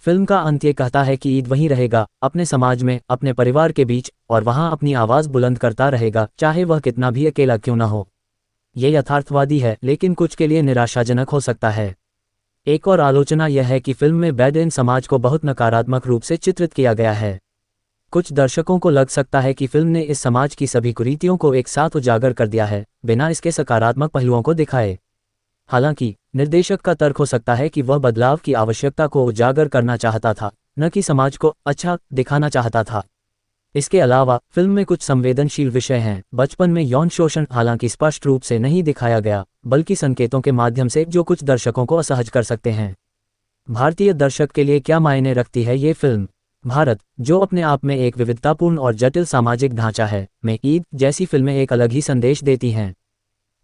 फिल्म का अंत ये कहता है कि ईद वहीं रहेगा, अपने समाज में, अपने परिवार के बीच, और वहां अपनी आवाज़ बुलंद करता रहेगा, चाहे वह कितना भी अकेला क्यों न हो। ये यथार्थवादी है लेकिन कुछ के लिए निराशाजनक हो सकता है। एक और आलोचना यह है कि फिल्म में बेडुइन समाज को बहुत नकारात्मक रूप से चित्रित किया गया है। कुछ दर्शकों को लग सकता है कि फिल्म ने इस समाज की सभी कुरीतियों को एक साथ उजागर कर दिया है बिना इसके सकारात्मक पहलुओं को दिखाए। हालांकि निर्देशक का तर्क हो सकता है कि वह बदलाव की आवश्यकता को उजागर करना चाहता था, न कि समाज को अच्छा दिखाना चाहता था। इसके अलावा फिल्म में कुछ संवेदनशील विषय हैं। बचपन में यौन शोषण हालांकि स्पष्ट रूप से नहीं दिखाया गया, बल्कि संकेतों के माध्यम से जो कुछ दर्शकों को असहज कर सकते हैं। भारतीय दर्शक के लिए क्या मायने रखती है ये फिल्म? भारत, जो अपने आप में एक विविधतापूर्ण और जटिल सामाजिक ढांचा है, में ईद जैसी फिल्में एक अलग ही संदेश देती हैं।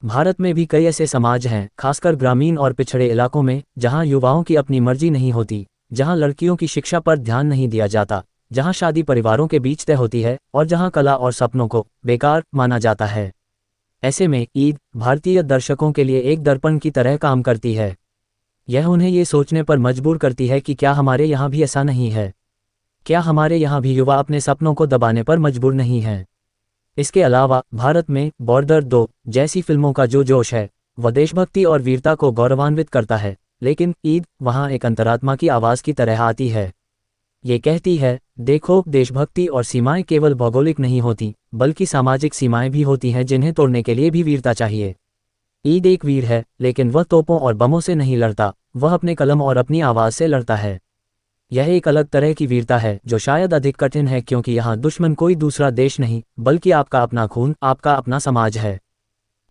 भारत में भी कई ऐसे समाज हैं, खासकर ग्रामीण और पिछड़े इलाकों में, जहां युवाओं की अपनी मर्जी नहीं होती, जहां लड़कियों की शिक्षा पर ध्यान नहीं दिया जाता, जहां शादी परिवारों के बीच तय होती है और जहां कला और सपनों को बेकार माना जाता है। ऐसे में ईद भारतीय दर्शकों के लिए एक दर्पण की तरह काम करती है। यह उन्हें ये सोचने पर मजबूर करती है कि क्या हमारे यहाँ भी ऐसा नहीं है? क्या हमारे यहाँ भी युवा अपने सपनों को दबाने पर मजबूर नहीं हैं? इसके अलावा भारत में बॉर्डर 2 जैसी फिल्मों का जो जोश है वह देशभक्ति और वीरता को गौरवान्वित करता है, लेकिन ईद वहाँ एक अंतरात्मा की आवाज़ की तरह आती है। ये कहती है, देखो, देशभक्ति और सीमाएं केवल भौगोलिक नहीं होती, बल्कि सामाजिक सीमाएं भी होती हैं जिन्हें तोड़ने के लिए भी वीरता चाहिए। ईद एक वीर है, लेकिन वह तोपों और बमों से नहीं लड़ता, वह अपने कलम और अपनी आवाज़ से लड़ता है। यह एक अलग तरह की वीरता है जो शायद अधिक कठिन है, क्योंकि यहाँ दुश्मन कोई दूसरा देश नहीं, बल्कि आपका अपना खून, आपका अपना समाज है।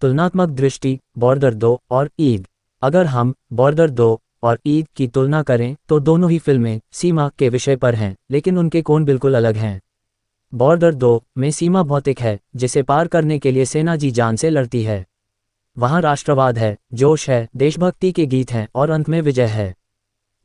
तुलनात्मक दृष्टि, बॉर्डर 2 और ईद। अगर हम बॉर्डर 2 और ईद की तुलना करें तो दोनों ही फिल्में सीमा के विषय पर हैं, लेकिन उनके कोण बिल्कुल अलग हैं। बॉर्डर 2 में सीमा भौतिक है, जिसे पार करने के लिए सेना जी जान से लड़ती है। वहाँ राष्ट्रवाद है, जोश है, देशभक्ति के गीत हैं और अंत में विजय है।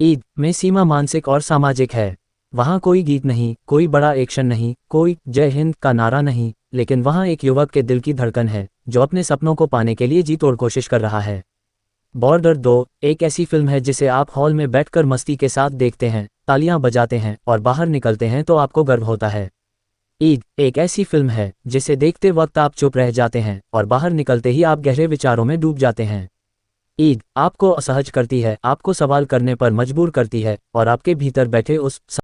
ईद में सीमा मानसिक और सामाजिक है। वहाँ कोई गीत नहीं, कोई बड़ा एक्शन नहीं, कोई जय हिंद का नारा नहीं, लेकिन वहाँ एक युवक के दिल की धड़कन है जो अपने सपनों को पाने के लिए जी तोड़ कोशिश कर रहा है। बॉर्डर 2 एक ऐसी फिल्म है जिसे आप हॉल में बैठकर मस्ती के साथ देखते हैं, तालियां बजाते हैं और बाहर निकलते हैं तो आपको गर्व होता है। ईद एक ऐसी फिल्म है जिसे देखते वक्त आप चुप रह जाते हैं और बाहर निकलते ही आप गहरे विचारों में डूब जाते हैं। ईद आपको असहज करती है, आपको सवाल करने पर मजबूर करती है और आपके भीतर बैठे उस